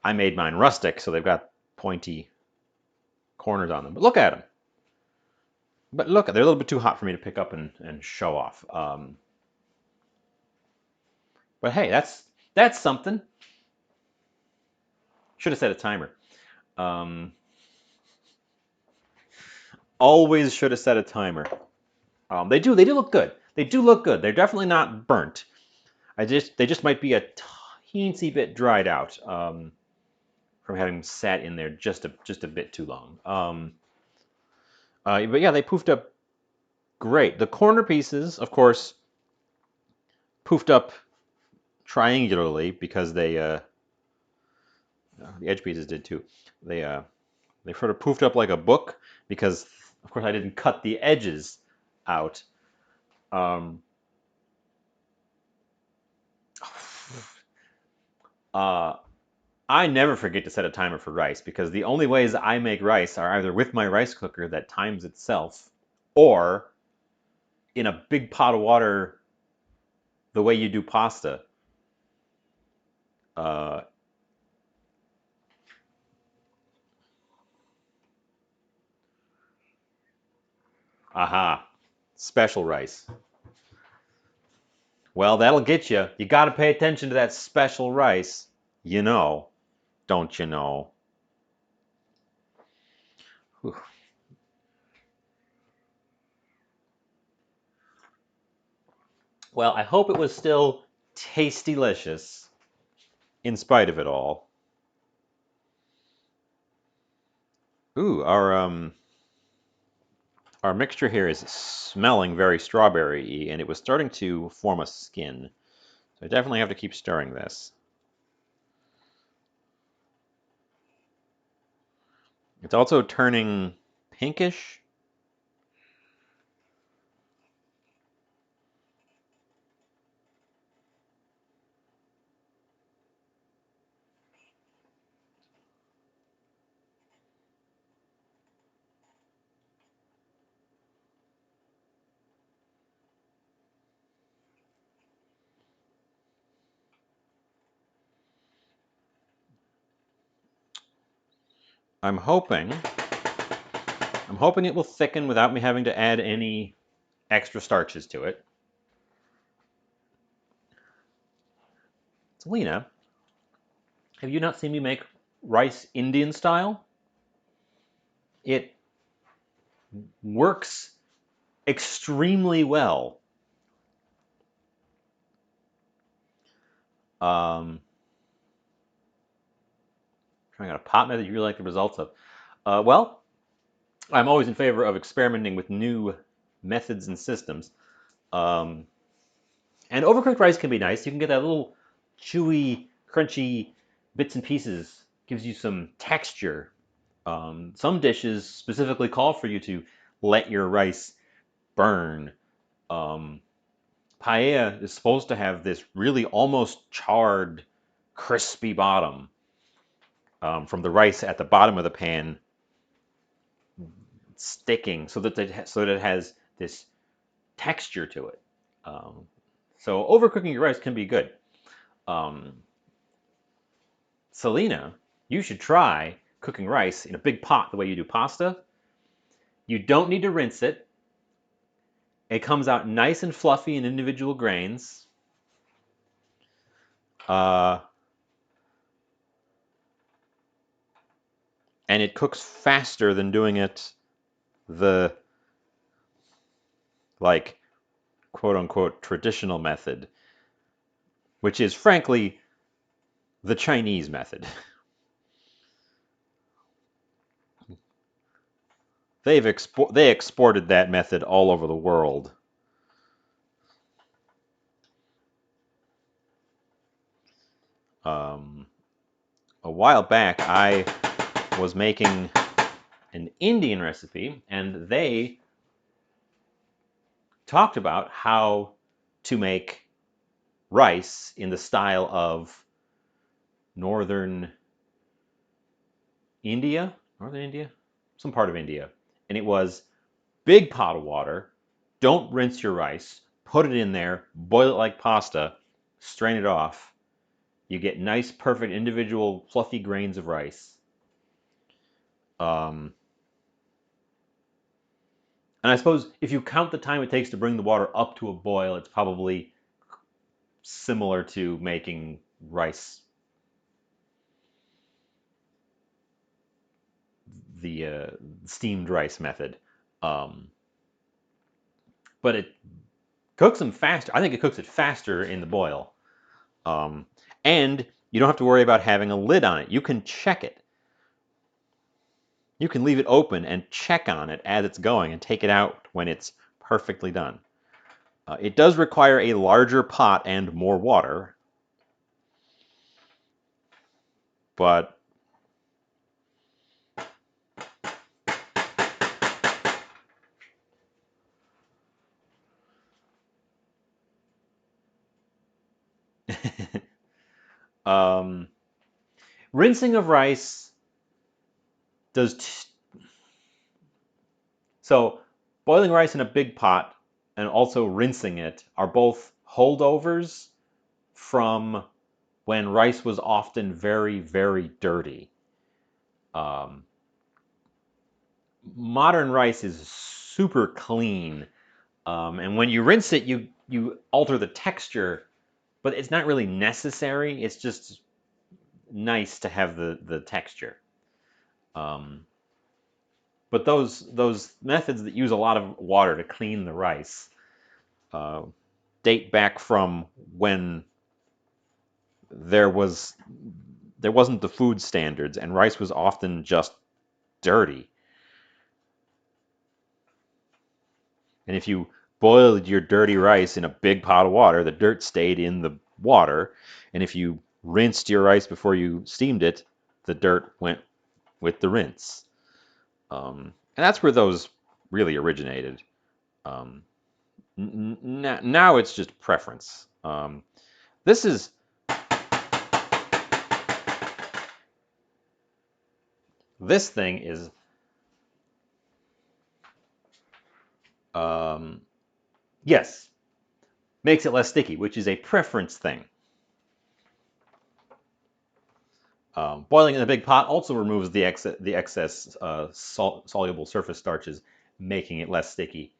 S1: I made mine rustic, so they've got pointy corners on them. But look at them. But look, they're a little bit too hot for me to pick up and show off. But hey, that's something. Should have set a timer. Always should have set a timer. They do look good. They do look good. They're definitely not burnt. They just might be a teensy bit dried out from having sat in there just a bit too long. But yeah, they poofed up great. The corner pieces, of course, poofed up triangularly because the edge pieces did too. They uh, they sort of poofed up like a book because, of course, I didn't cut the edges out. Um, uh, I never forget to set a timer for rice because the only ways I make rice are either with my rice cooker that times itself or in a big pot of water the way you do pasta. Uh, aha, special rice. Well, that'll get you. You got to pay attention to that special rice. You know, don't you know? Whew. Well, I hope it was still tasty-licious in spite of it all. Ooh, our mixture here is smelling very strawberry-y, and it was starting to form a skin. So I definitely have to keep stirring this. It's also turning pinkish. I'm hoping I'm hoping it will thicken without me having to add any extra starches to it. Selena, have you not seen me make rice Indian style? It works extremely well. Um, Trying out a pot method you really like the results of. Well, I'm always in favor of experimenting with new methods and systems. Um, and overcooked rice can be nice. You can get that little chewy, crunchy bits and pieces. Gives you some texture. Some dishes specifically call for you to let your rice burn. Um, Paella is supposed to have this really almost charred, crispy bottom from the rice at the bottom of the pan sticking, so that it has this texture to it. Um, so overcooking your rice can be good. Um, Selena, you should try cooking rice in a big pot the way you do pasta. You don't need to rinse it. It comes out nice and fluffy in individual grains. Uh, and it cooks faster than doing it the like quote unquote traditional method, which is frankly the Chinese method. They exported that method all over the world. Um, a while back, I was making an Indian recipe, and they talked about how to make rice in the style of northern India, some part of India. And it was big pot of water. Don't rinse your rice. Put it in there, boil it like pasta, strain it off. You get nice, perfect, individual, fluffy grains of rice. Um, and I suppose if you count the time it takes to bring the water up to a boil, it's probably similar to making rice, the steamed rice method. Um, but it cooks them faster. I think it cooks it faster in the boil. Um, and you don't have to worry about having a lid on it. You can check it. You can leave it open and check on it as it's going and take it out when it's perfectly done. It does require a larger pot and more water, but um, rinsing of rice does so boiling rice in a big pot and also rinsing it are both holdovers from when rice was often very, very dirty. Um, Modern rice is super clean, and when you rinse it, you alter the texture, but it's not really necessary. It's just nice to have the texture. Um, but those methods that use a lot of water to clean the rice uh, date back from when there was there wasn't the food standards, and rice was often just dirty. And if you boiled your dirty rice in a big pot of water, the dirt stayed in the water. And if you rinsed your rice before you steamed it, the dirt went with the rinse. And that's where those really originated. Um, Now it's just preference. This is this thing is um, yes, makes it less sticky, which is a preference thing. Boiling in a big pot also removes the excess soluble surface starches, making it less sticky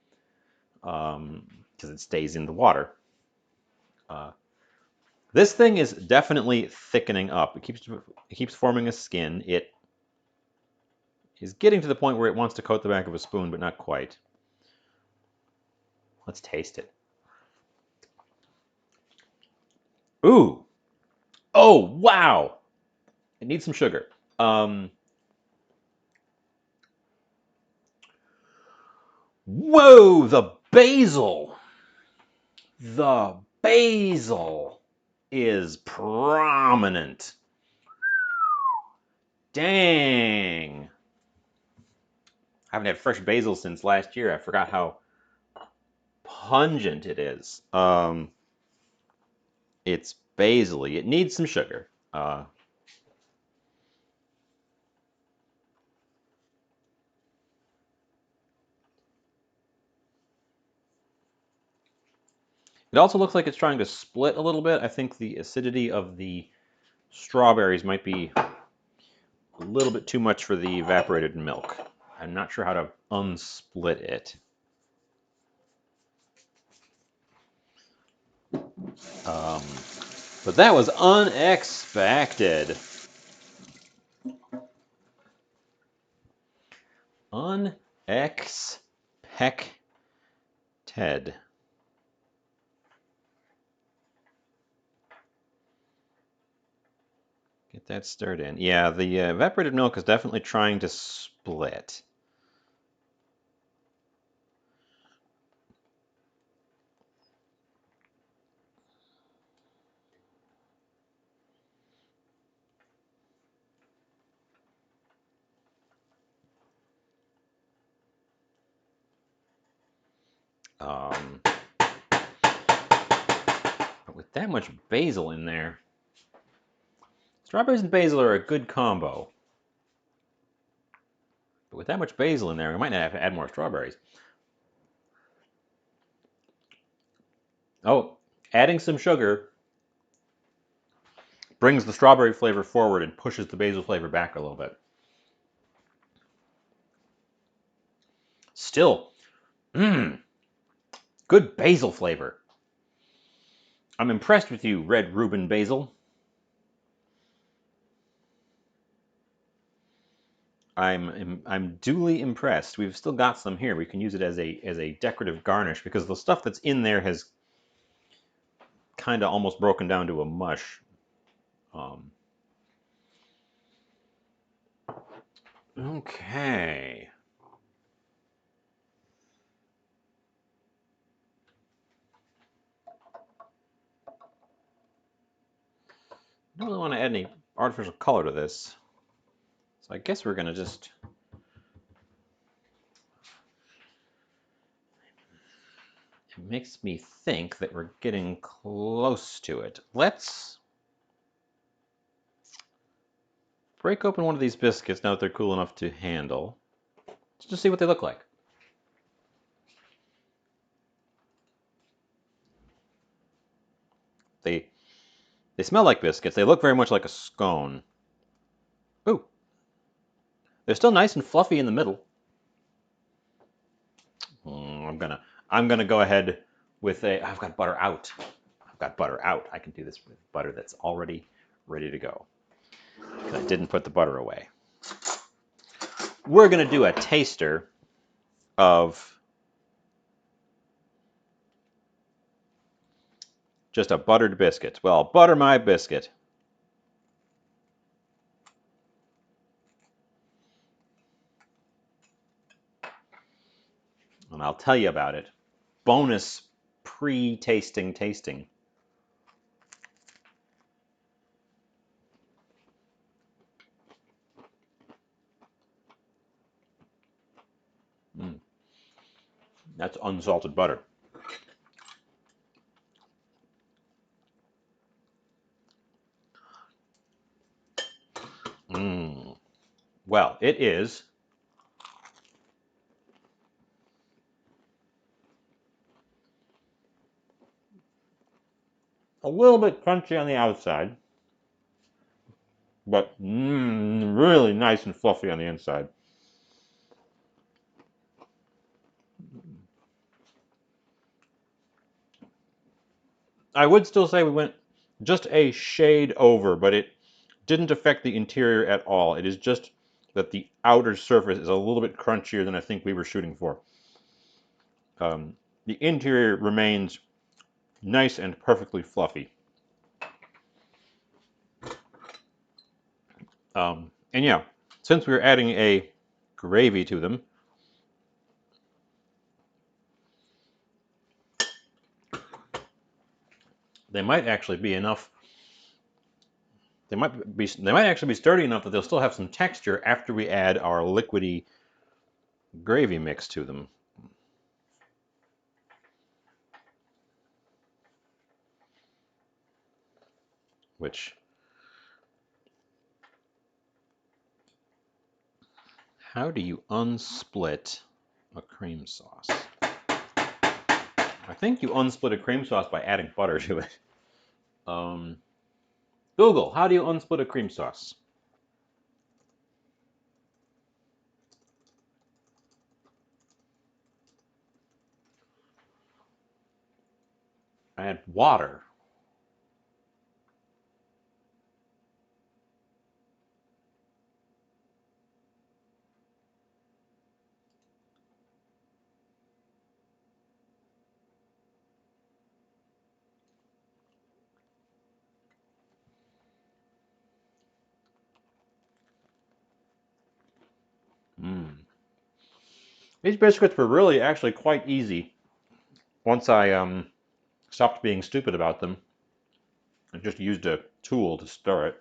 S1: because it stays in the water. Uh, this thing is definitely thickening up. It keeps forming a skin. It is getting to the point where it wants to coat the back of a spoon, but not quite. Let's taste it. Ooh! Oh, wow! It needs some sugar. Um, Whoa! The basil! The basil is prominent. Dang! I haven't had fresh basil since last year. I forgot how pungent it is. It's basil-y. It needs some sugar. It also looks like it's trying to split a little bit. I think the acidity of the strawberries might be a little bit too much for the evaporated milk. I'm not sure how to unsplit it. Um, but that was unexpected. Unexpected. Get that stirred in. Yeah, the evaporated milk is definitely trying to split. Um, but with that much basil in there, strawberries and basil are a good combo. But with that much basil in there, we might not have to add more strawberries. Oh, adding some sugar brings the strawberry flavor forward and pushes the basil flavor back a little bit. Still, good basil flavor. I'm impressed with you, red Reuben basil. I'm duly impressed. We've still got some here. We can use it as a decorative garnish because the stuff that's in there has kind of almost broken down to a mush. Um, Okay. I don't really want to add any artificial color to this. So I guess we're going to just... It makes me think that we're getting close to it. Let's break open one of these biscuits now that they're cool enough to handle. Just to see what they look like. They smell like biscuits. They look very much like a scone. Ooh, they're still nice and fluffy in the middle. I'm gonna go ahead with a. I've got butter out. I've got butter out. I can do this with butter that's already ready to go. I didn't put the butter away. We're gonna do a taster of just a buttered biscuit. Well, I'll butter my biscuit. And I'll tell you about it. Bonus pre-tasting tasting. Mm, that's unsalted butter. Mm. Well, it is a little bit crunchy on the outside, but really nice and fluffy on the inside. I would still say we went just a shade over, but it didn't affect the interior at all. It is just that the outer surface is a little bit crunchier than I think we were shooting for. The interior remains nice and perfectly fluffy. And yeah, since we're adding a gravy to them, they might actually be enough. They might actually be sturdy enough that they'll still have some texture after we add our liquidy gravy mix to them. Which, how do you unsplit a cream sauce? I think you unsplit a cream sauce by adding butter to it. Google, how do you unsplit a cream sauce? Add water. Mm. These biscuits were really actually quite easy once I stopped being stupid about them and just used a tool to stir it.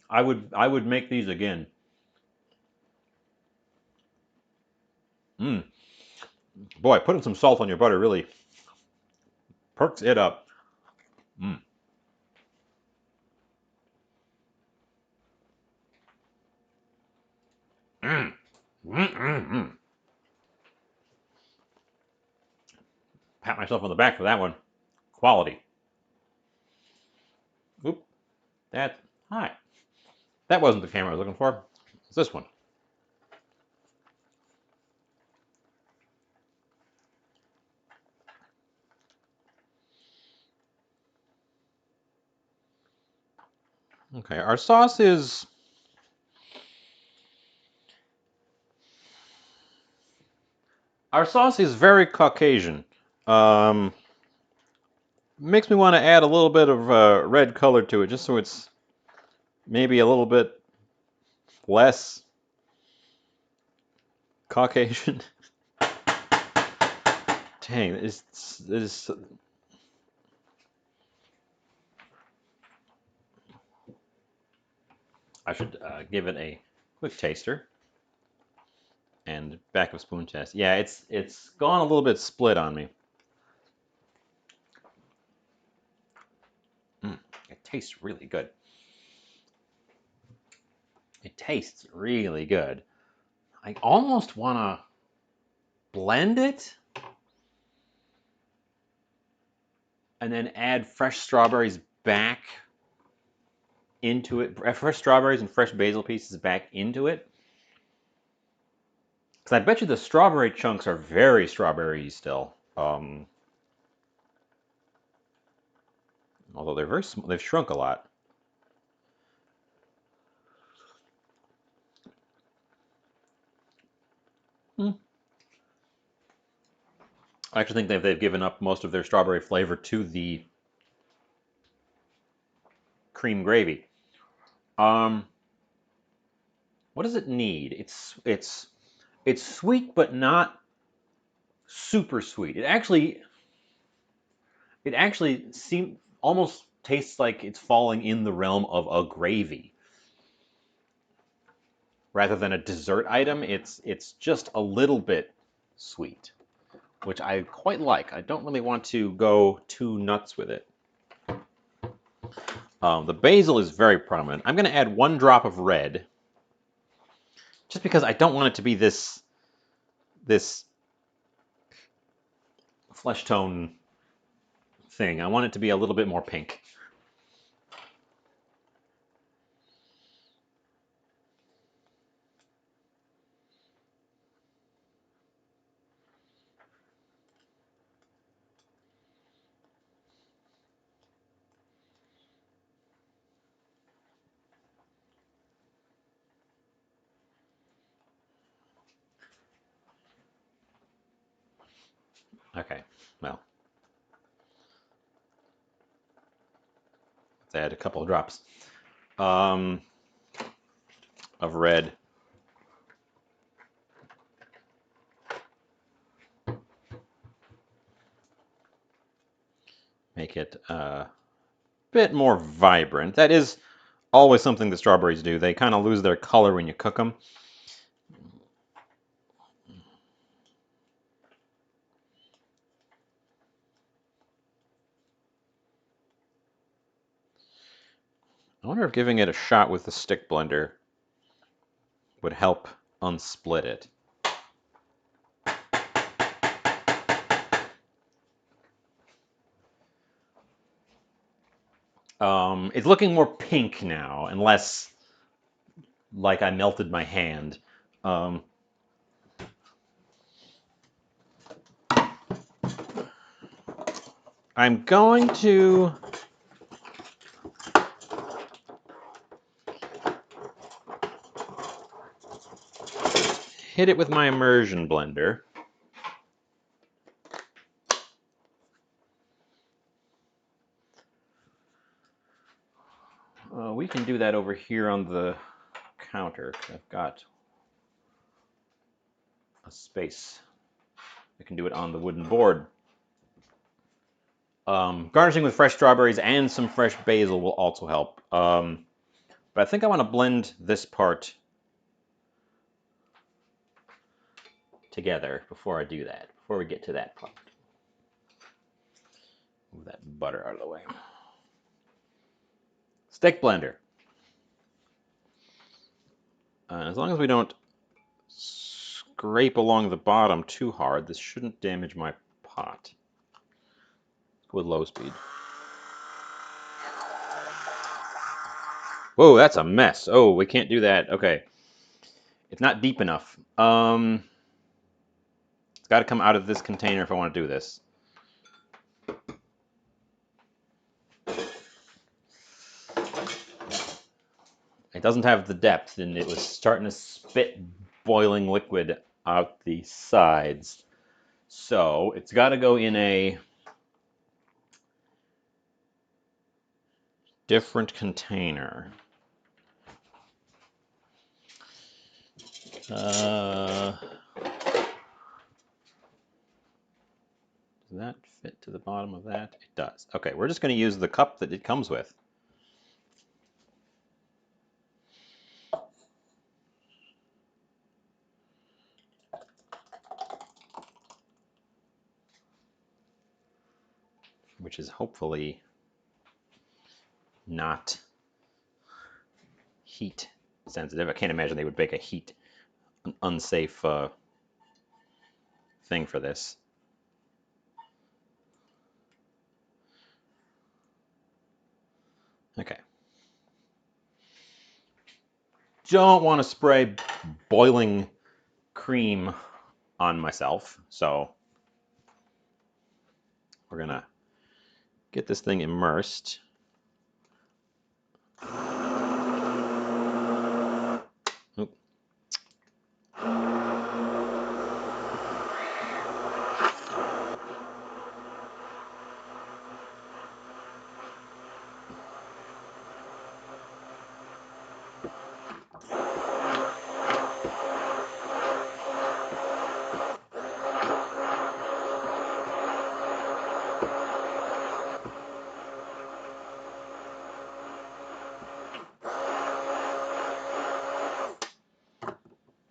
S1: I would make these again. Mm. Boy, putting some salt on your butter really perks it up. Mm. Mm. Mm. Pat myself on the back for that one. Quality. Oop. That. Hi. That wasn't the camera I was looking for. It's this one. Okay, our sauce is very Caucasian. Um, Makes me want to add a little bit of red color to it, just so it's maybe a little bit less Caucasian. Dang, this. I should give it a quick taster. And back of spoon test. Yeah, it's gone a little bit split on me. It tastes really good. It tastes really good. I almost want to blend it and then add fresh strawberries back into it. Fresh strawberries and fresh basil pieces back into it. Because I bet you the strawberry chunks are very strawberry still. Although they're very small, they've shrunk a lot. I actually think they've given up most of their strawberry flavor to the cream gravy. What does it need? It's sweet, but not super sweet. It actually seems almost tastes like it's falling in the realm of a gravy rather than a dessert item. It's just a little bit sweet, which I quite like. I don't really want to go too nuts with it. The basil is very prominent. I'm going to add 1 drop of red, just because I don't want it to be this flesh tone thing. I want it to be a little bit more pink. Okay, well, let's add a couple of drops of red. Make it a bit more vibrant. That is always something the strawberries do. They kind of lose their color when you cook them. I wonder if giving it a shot with the stick blender would help unsplit it. It's looking more pink now, and less like I melted my hand. I'm going to hit it with my immersion blender. We can do that over here on the counter. I've got a space. I can do it on the wooden board. Garnishing with fresh strawberries and some fresh basil will also help. But I think I want to blend this part together before I do that, before we get to that part. Move that butter out of the way. Stick blender. As long as we don't scrape along the bottom too hard, this shouldn't damage my pot. With low speed. Whoa, that's a mess. Oh, we can't do that. Okay. It's not deep enough. It's got to come out of this container if I want to do this. It doesn't have the depth, and it was starting to spit boiling liquid out the sides. So it's got to go in a different container. Does that fit to the bottom of that? It does. Okay, we're just going to use the cup that it comes with. Which is hopefully not heat sensitive. I can't imagine they would make an unsafe thing for this. Okay. Don't want to spray boiling cream on myself, so we're gonna get this thing immersed. Oop.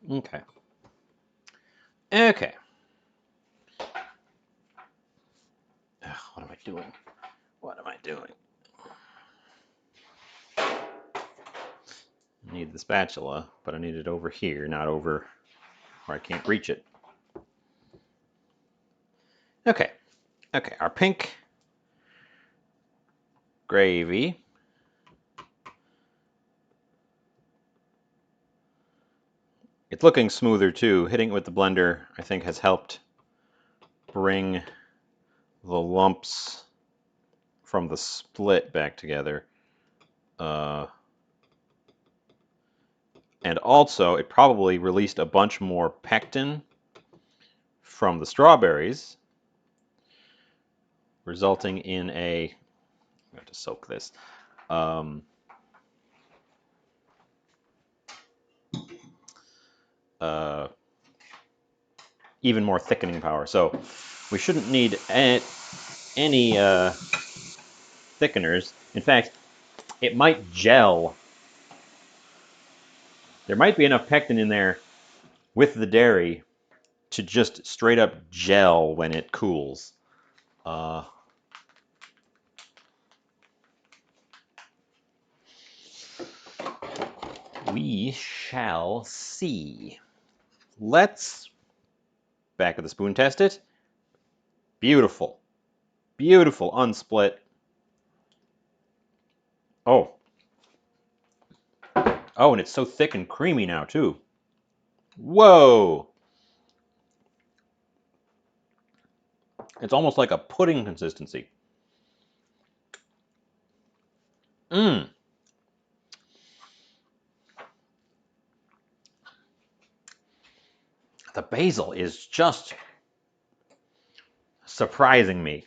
S1: Okay. Okay. Ugh, what am I doing? What am I doing? I need the spatula, but I need it over here, not over where I can't reach it. Okay. Okay, our pink gravy. It's looking smoother too. Hitting it with the blender, I think, has helped bring the lumps from the split back together. And also, it probably released a bunch more pectin from the strawberries, resulting in a, I have to soak this, even more thickening power. So we shouldn't need any thickeners. In fact, it might gel. There might be enough pectin in there with the dairy to just straight up gel when it cools. We shall see. Let's, back of the spoon, test it. Beautiful. Beautiful unsplit. Oh. Oh, and it's so thick and creamy now, too. Whoa. It's almost like a pudding consistency. Mmm. The basil is just surprising me.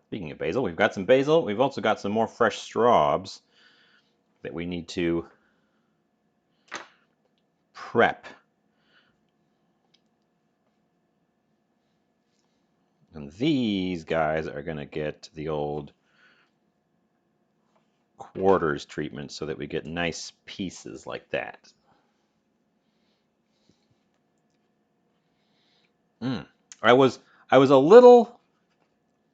S1: Speaking of basil, we've got some basil. We've also got some more fresh strawbs that we need to prep. And these guys are going to get the old quarters treatment so that we get nice pieces like that. I was a little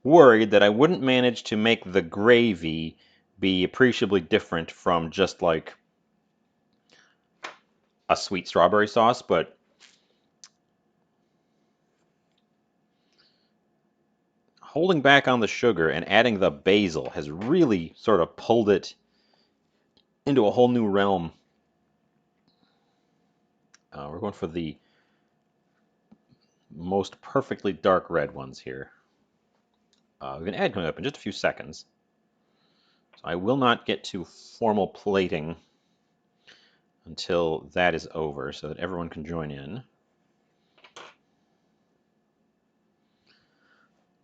S1: worried that I wouldn't manage to make the gravy be appreciably different from just like a sweet strawberry sauce, but holding back on the sugar and adding the basil has really sort of pulled it into a whole new realm. We're going for the most perfectly dark red ones here. We're going to add coming up in just a few seconds. So I will not get to formal plating until that is over so that everyone can join in.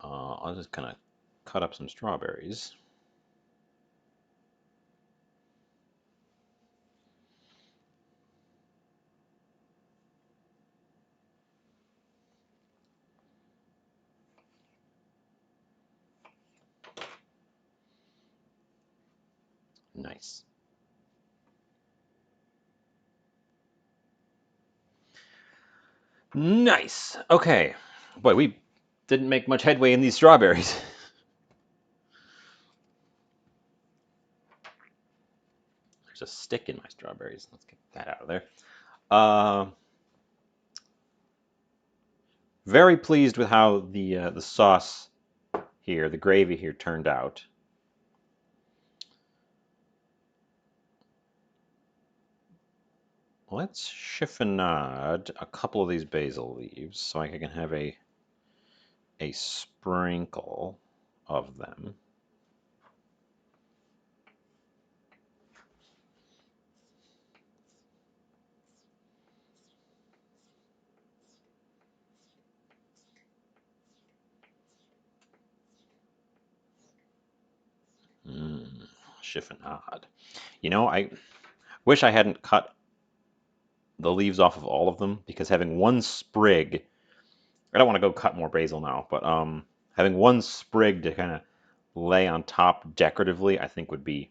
S1: I'll just kind of cut up some strawberries. Nice. Nice. Okay. Boy, we didn't make much headway in these strawberries. There's a stick in my strawberries. Let's get that out of there. Uh, very pleased with how the sauce here, the gravy here, turned out. Let's chiffonade a couple of these basil leaves so I can have a sprinkle of them. Chiffonade. You know, I wish I hadn't cut the leaves off of all of them, because having one sprig, I don't want to go cut more basil now, but having one sprig to kind of lay on top decoratively, I think would be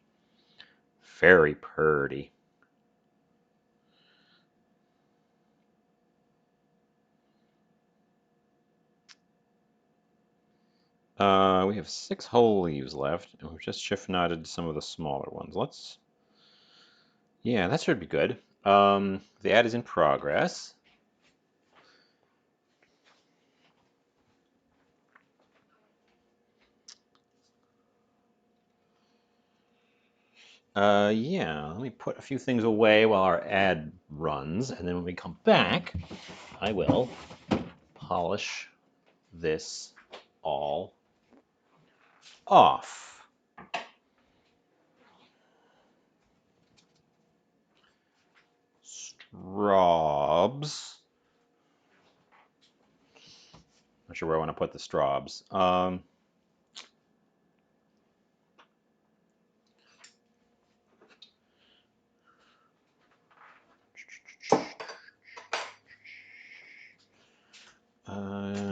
S1: very pretty. We have 6 whole leaves left, and we've just chiffonaded some of the smaller ones. Yeah, that should be good. The ad is in progress. Yeah, let me put a few things away while our ad runs, and then when we come back, I will polish this all off. Straubs. Not sure where I want to put the straubs.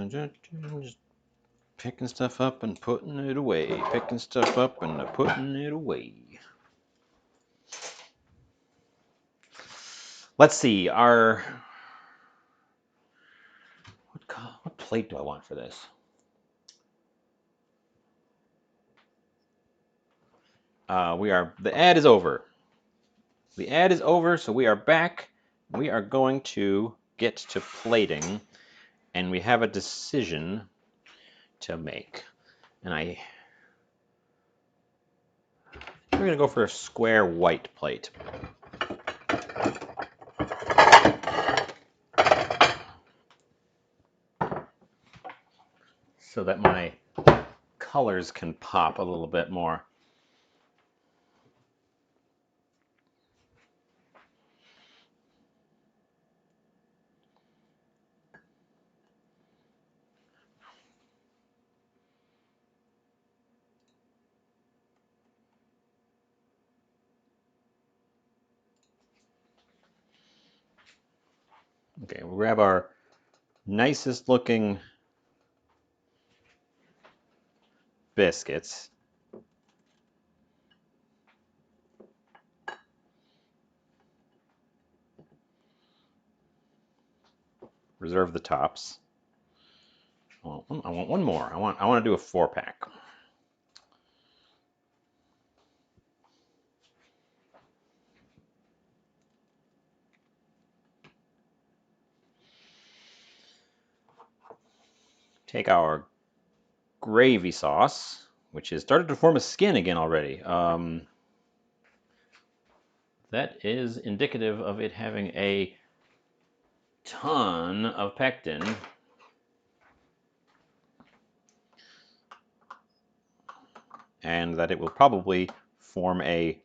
S1: Just picking stuff up and putting it away. Picking stuff up and putting it away. Let's see. What plate do I want for this? The ad is over. The ad is over, so we are back. We are going to get to plating, and we have a decision to make. And we're going to go for a square white plate. So that my colors can pop a little bit more. Okay, we'll grab our nicest looking biscuits. Reserve the tops. I want one more. I want to do a 4-pack. Take our gravy sauce, which has started to form a skin again already. That is indicative of it having a ton of pectin. And that it will probably form a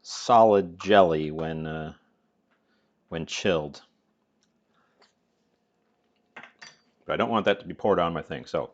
S1: solid jelly when chilled. But I don't want that to be poured on my thing, so.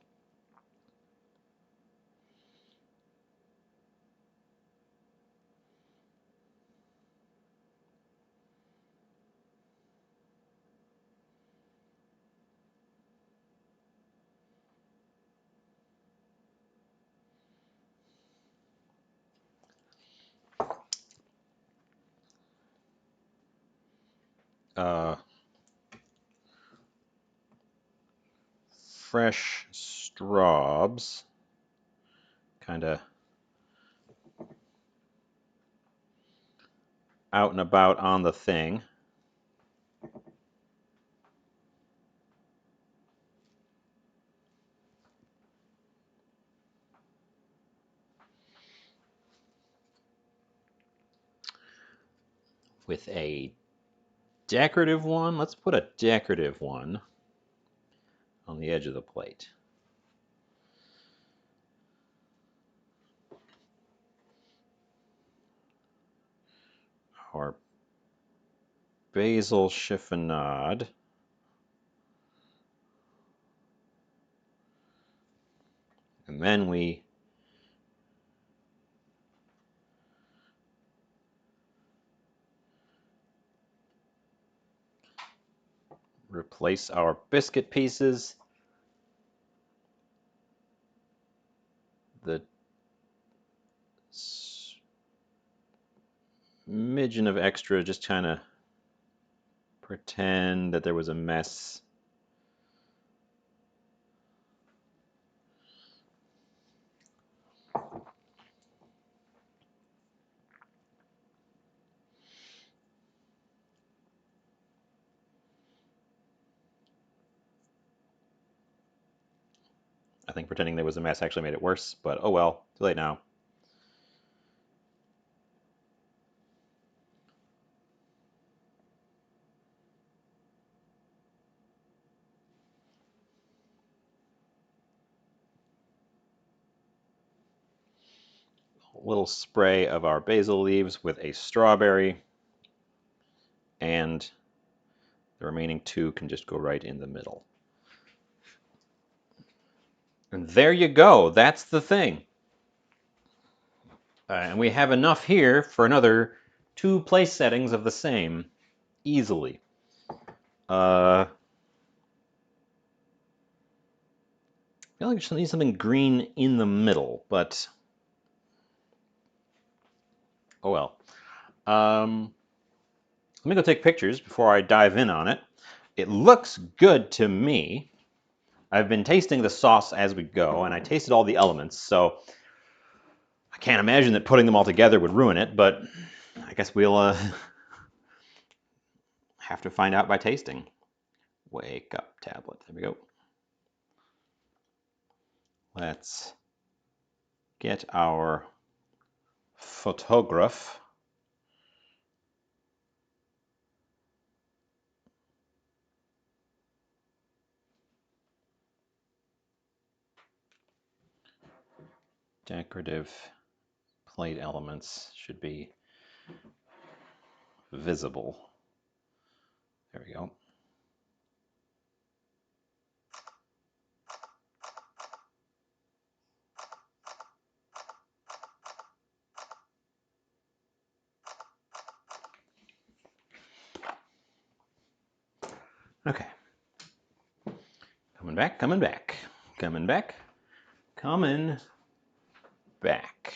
S1: fresh straws, kind of out and about on the thing. With a decorative one, let's put a decorative one on the edge of the plate. Our basil chiffonade. And then we replace our biscuit pieces. The smidgen of extra, just kind of pretend that there was a mess. I think pretending there was a mess actually made it worse, but oh well, too late now. A little spray of our basil leaves with a strawberry, and the remaining two can just go right in the middle. And there you go, that's the thing. And we have enough here for another 2 place settings of the same, easily. I feel like I just need something green in the middle, but oh well. Let me go take pictures before I dive in on it. It looks good to me. I've been tasting the sauce as we go, and I tasted all the elements, so I can't imagine that putting them all together would ruin it, but I guess we'll have to find out by tasting. Wake up, tablet. There we go. Let's get our photograph. Decorative plate elements should be visible. There we go. Okay. Coming back, coming back, coming back, coming back.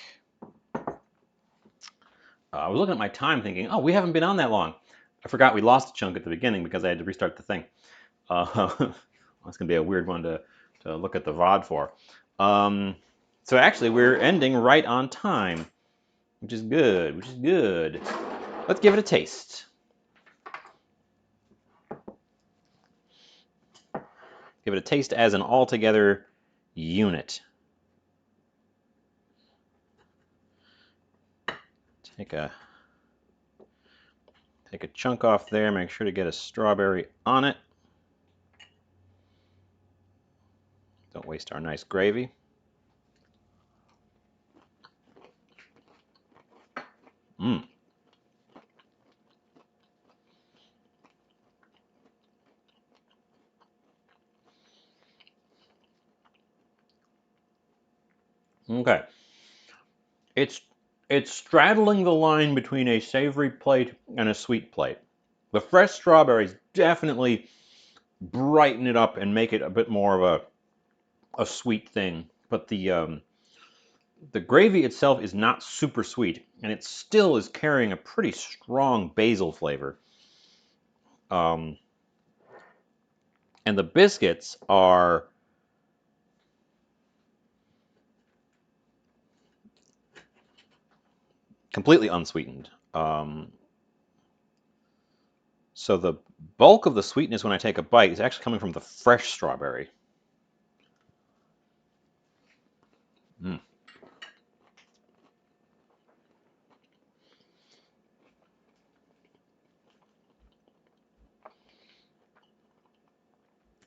S1: I was looking at my time thinking, oh, we haven't been on that long. I forgot we lost a chunk at the beginning because I had to restart the thing. That's going to be a weird one to look at the VOD for. So actually, we're ending right on time, which is good, which is good. Let's give it a taste. Give it a taste as an altogether unit. Take a chunk off there, make sure to get a strawberry on it. Don't waste our nice gravy. Mmm. Okay. It's straddling the line between a savory plate and a sweet plate. The fresh strawberries definitely brighten it up and make it a bit more of a sweet thing. But the gravy itself is not super sweet, and it still is carrying a pretty strong basil flavor. And the biscuits are completely unsweetened. So the bulk of the sweetness when I take a bite is actually coming from the fresh strawberry. Mm.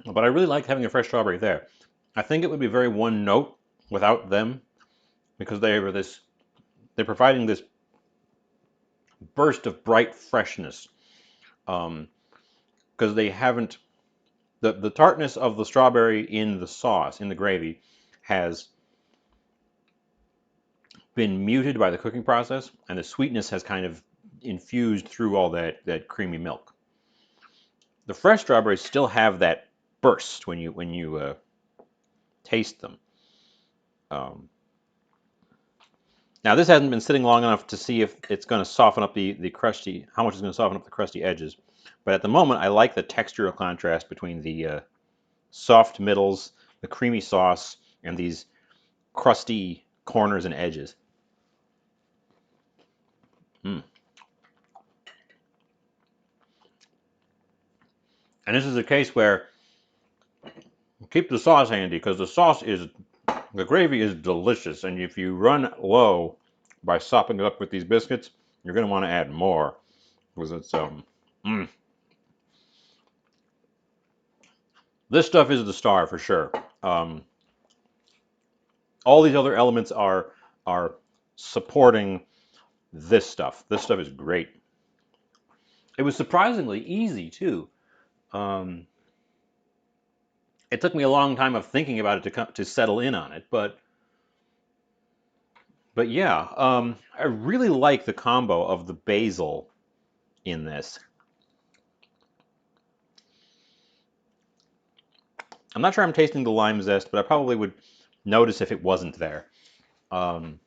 S1: But I really like having a fresh strawberry there. I think it would be very one note without them because they're providing this burst of bright freshness. Because they haven't the tartness of the strawberry in the sauce, in the gravy, has been muted by the cooking process, and the sweetness has kind of infused through all that creamy milk. The fresh strawberries still have that burst when you taste them. Um, Now this hasn't been sitting long enough to see if it's going to soften up the crusty, how much it's going to soften up the crusty edges. But at the moment, I like the textural contrast between the soft middles, the creamy sauce, and these crusty corners and edges. Mm. And this is a case where keep the sauce handy because the gravy is delicious, and if you run low by sopping it up with these biscuits, you're going to want to add more because it's mm. This stuff is the star for sure. Um, all these other elements are supporting this stuff. This stuff is great. It was surprisingly easy too. Um, it took me a long time of thinking about it to settle in on it, but yeah, I really like the combo of the basil in this. I'm not sure I'm tasting the lime zest, but I probably would notice if it wasn't there. Um,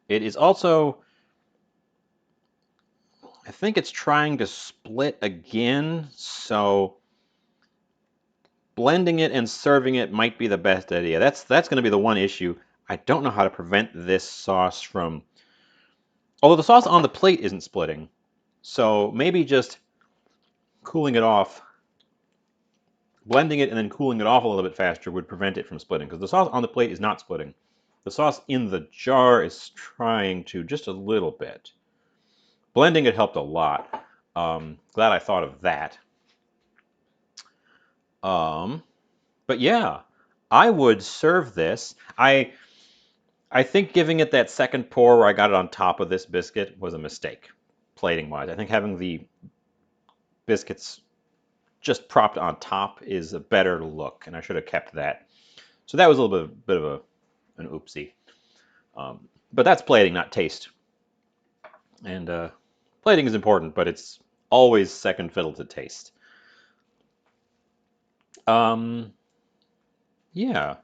S1: it is also, I think it's trying to split again, so blending it and serving it might be the best idea. That's going to be the one issue. I don't know how to prevent this sauce from, although the sauce on the plate isn't splitting, so maybe just cooling it off, blending it and then cooling it off a little bit faster would prevent it from splitting, because the sauce on the plate is not splitting. The sauce in the jar is trying to just a little bit. Blending it helped a lot. Glad I thought of that. But yeah, I would serve this. I think giving it that second pour where I got it on top of this biscuit was a mistake, plating wise. I think having the biscuits just propped on top is a better look, and I should have kept that. So that was a little bit of an oopsie. But that's plating, not taste. And plating is important, but it's always second fiddle to taste. Um, yeah,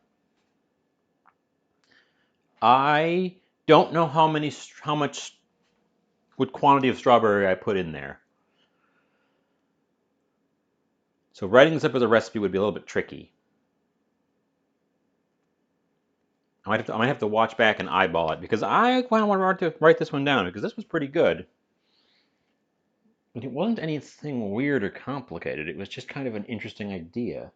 S1: I don't know how much, what quantity of strawberry I put in there. So writing this up as a recipe would be a little bit tricky. I might have to watch back and eyeball it because I kind of want to write this one down because this was pretty good. And it wasn't anything weird or complicated. It was just kind of an interesting idea.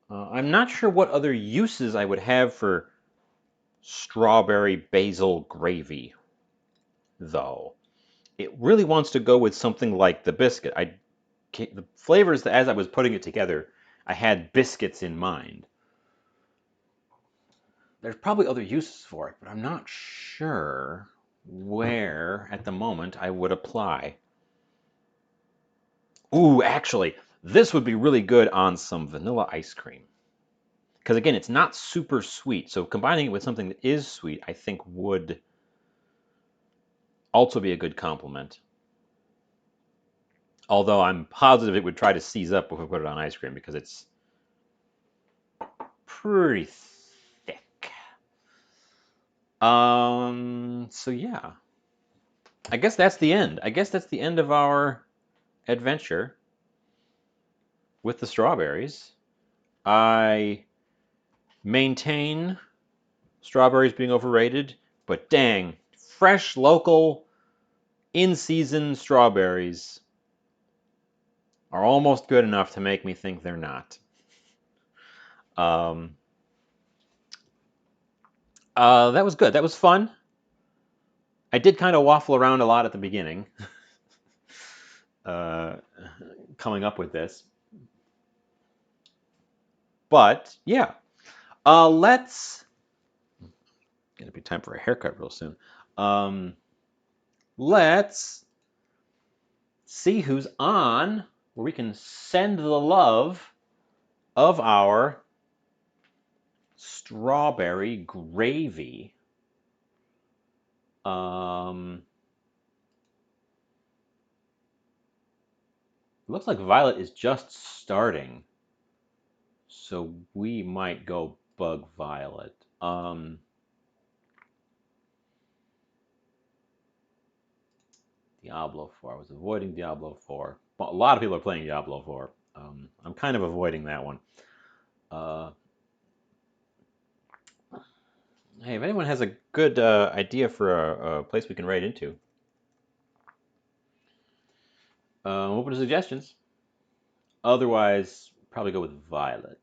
S1: I'm not sure what other uses I would have for strawberry basil gravy, though. It really wants to go with something like the biscuit. The flavors, as I was putting it together, I had biscuits in mind. There's probably other uses for it, but I'm not sure where at the moment I would apply. Ooh, actually, this would be really good on some vanilla ice cream. Because again, it's not super sweet, so combining it with something that is sweet, I think would also be a good complement. Although I'm positive it would try to seize up if we put it on ice cream because it's pretty thick. So yeah, I guess that's the end. I guess that's the end of our adventure with the strawberries. I maintain strawberries being overrated, but dang, fresh, local, in-season strawberries are almost good enough to make me think they're not. Um, that was good. That was fun. I did kind of waffle around a lot at the beginning, uh, coming up with this. But yeah, let's. Gonna be time for a haircut real soon. Um, let's see who's on, where we can send the love of our strawberry gravy. Um, looks like Violet is just starting, so we might go bug Violet. Diablo 4. I was avoiding Diablo 4. Well, a lot of people are playing Diablo 4. I'm kind of avoiding that one. Uh, hey, if anyone has a good idea for a place we can raid into, I'm open to suggestions. Otherwise, probably go with Violet.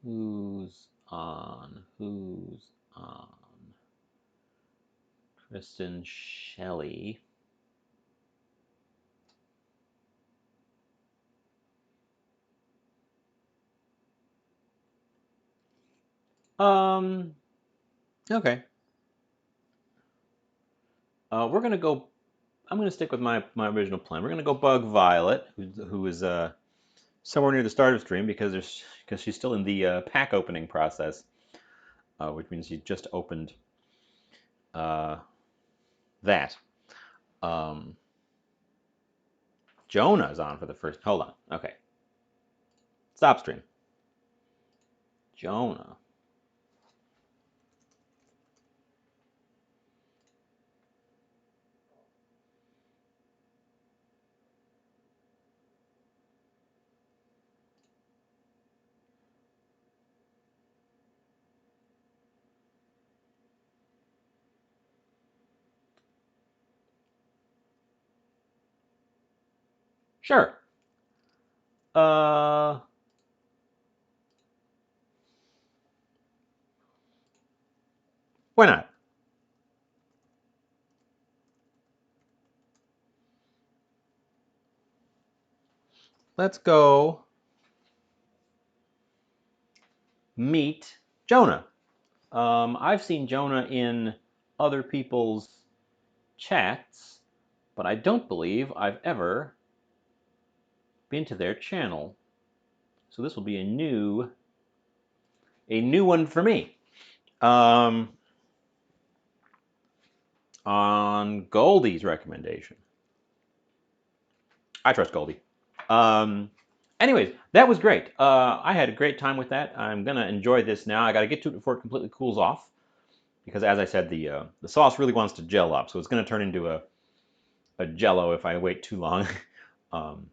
S1: Who's on? Who's on? Kristen Shelley. Um, okay. We're gonna go. I'm gonna stick with my original plan. We're gonna go bug Violet, who is somewhere near the start of stream because she's still in the pack opening process, which means she just opened uh, that. Um, Jonah's on for the first. Hold on. Okay. Stop stream. Jonah. Sure. Uh, why not? Let's go meet Jonah. I've seen Jonah in other people's chats, but I don't believe I've ever been to their channel. So this will be a new one for me. On Goldie's recommendation. I trust Goldie. Anyways, that was great. I had a great time with that. I'm gonna enjoy this now. I got to get to it before it completely cools off, because as I said, the sauce really wants to gel up, so it's gonna turn into a Jello if I wait too long. um,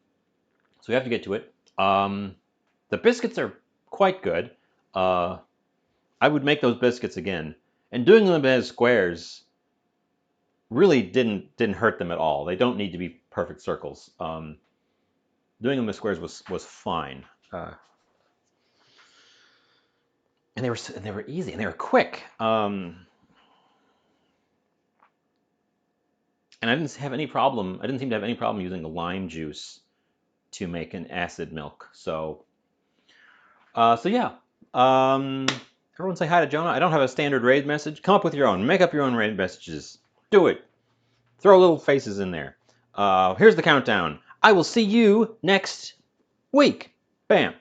S1: so we have to get to it. The biscuits are quite good. I would make those biscuits again, and doing them as squares really didn't hurt them at all. They don't need to be perfect circles. Doing them as squares was fine, and they were easy and they were quick. And I didn't have any problem. I didn't seem to have any problem using the lime juice to make an acid milk. So yeah. Um, everyone say hi to Jonah. I don't have a standard raid message. Come up with your own. Make up your own raid messages. Do it. Throw little faces in there. Here's the countdown. I will see you next week. Bam.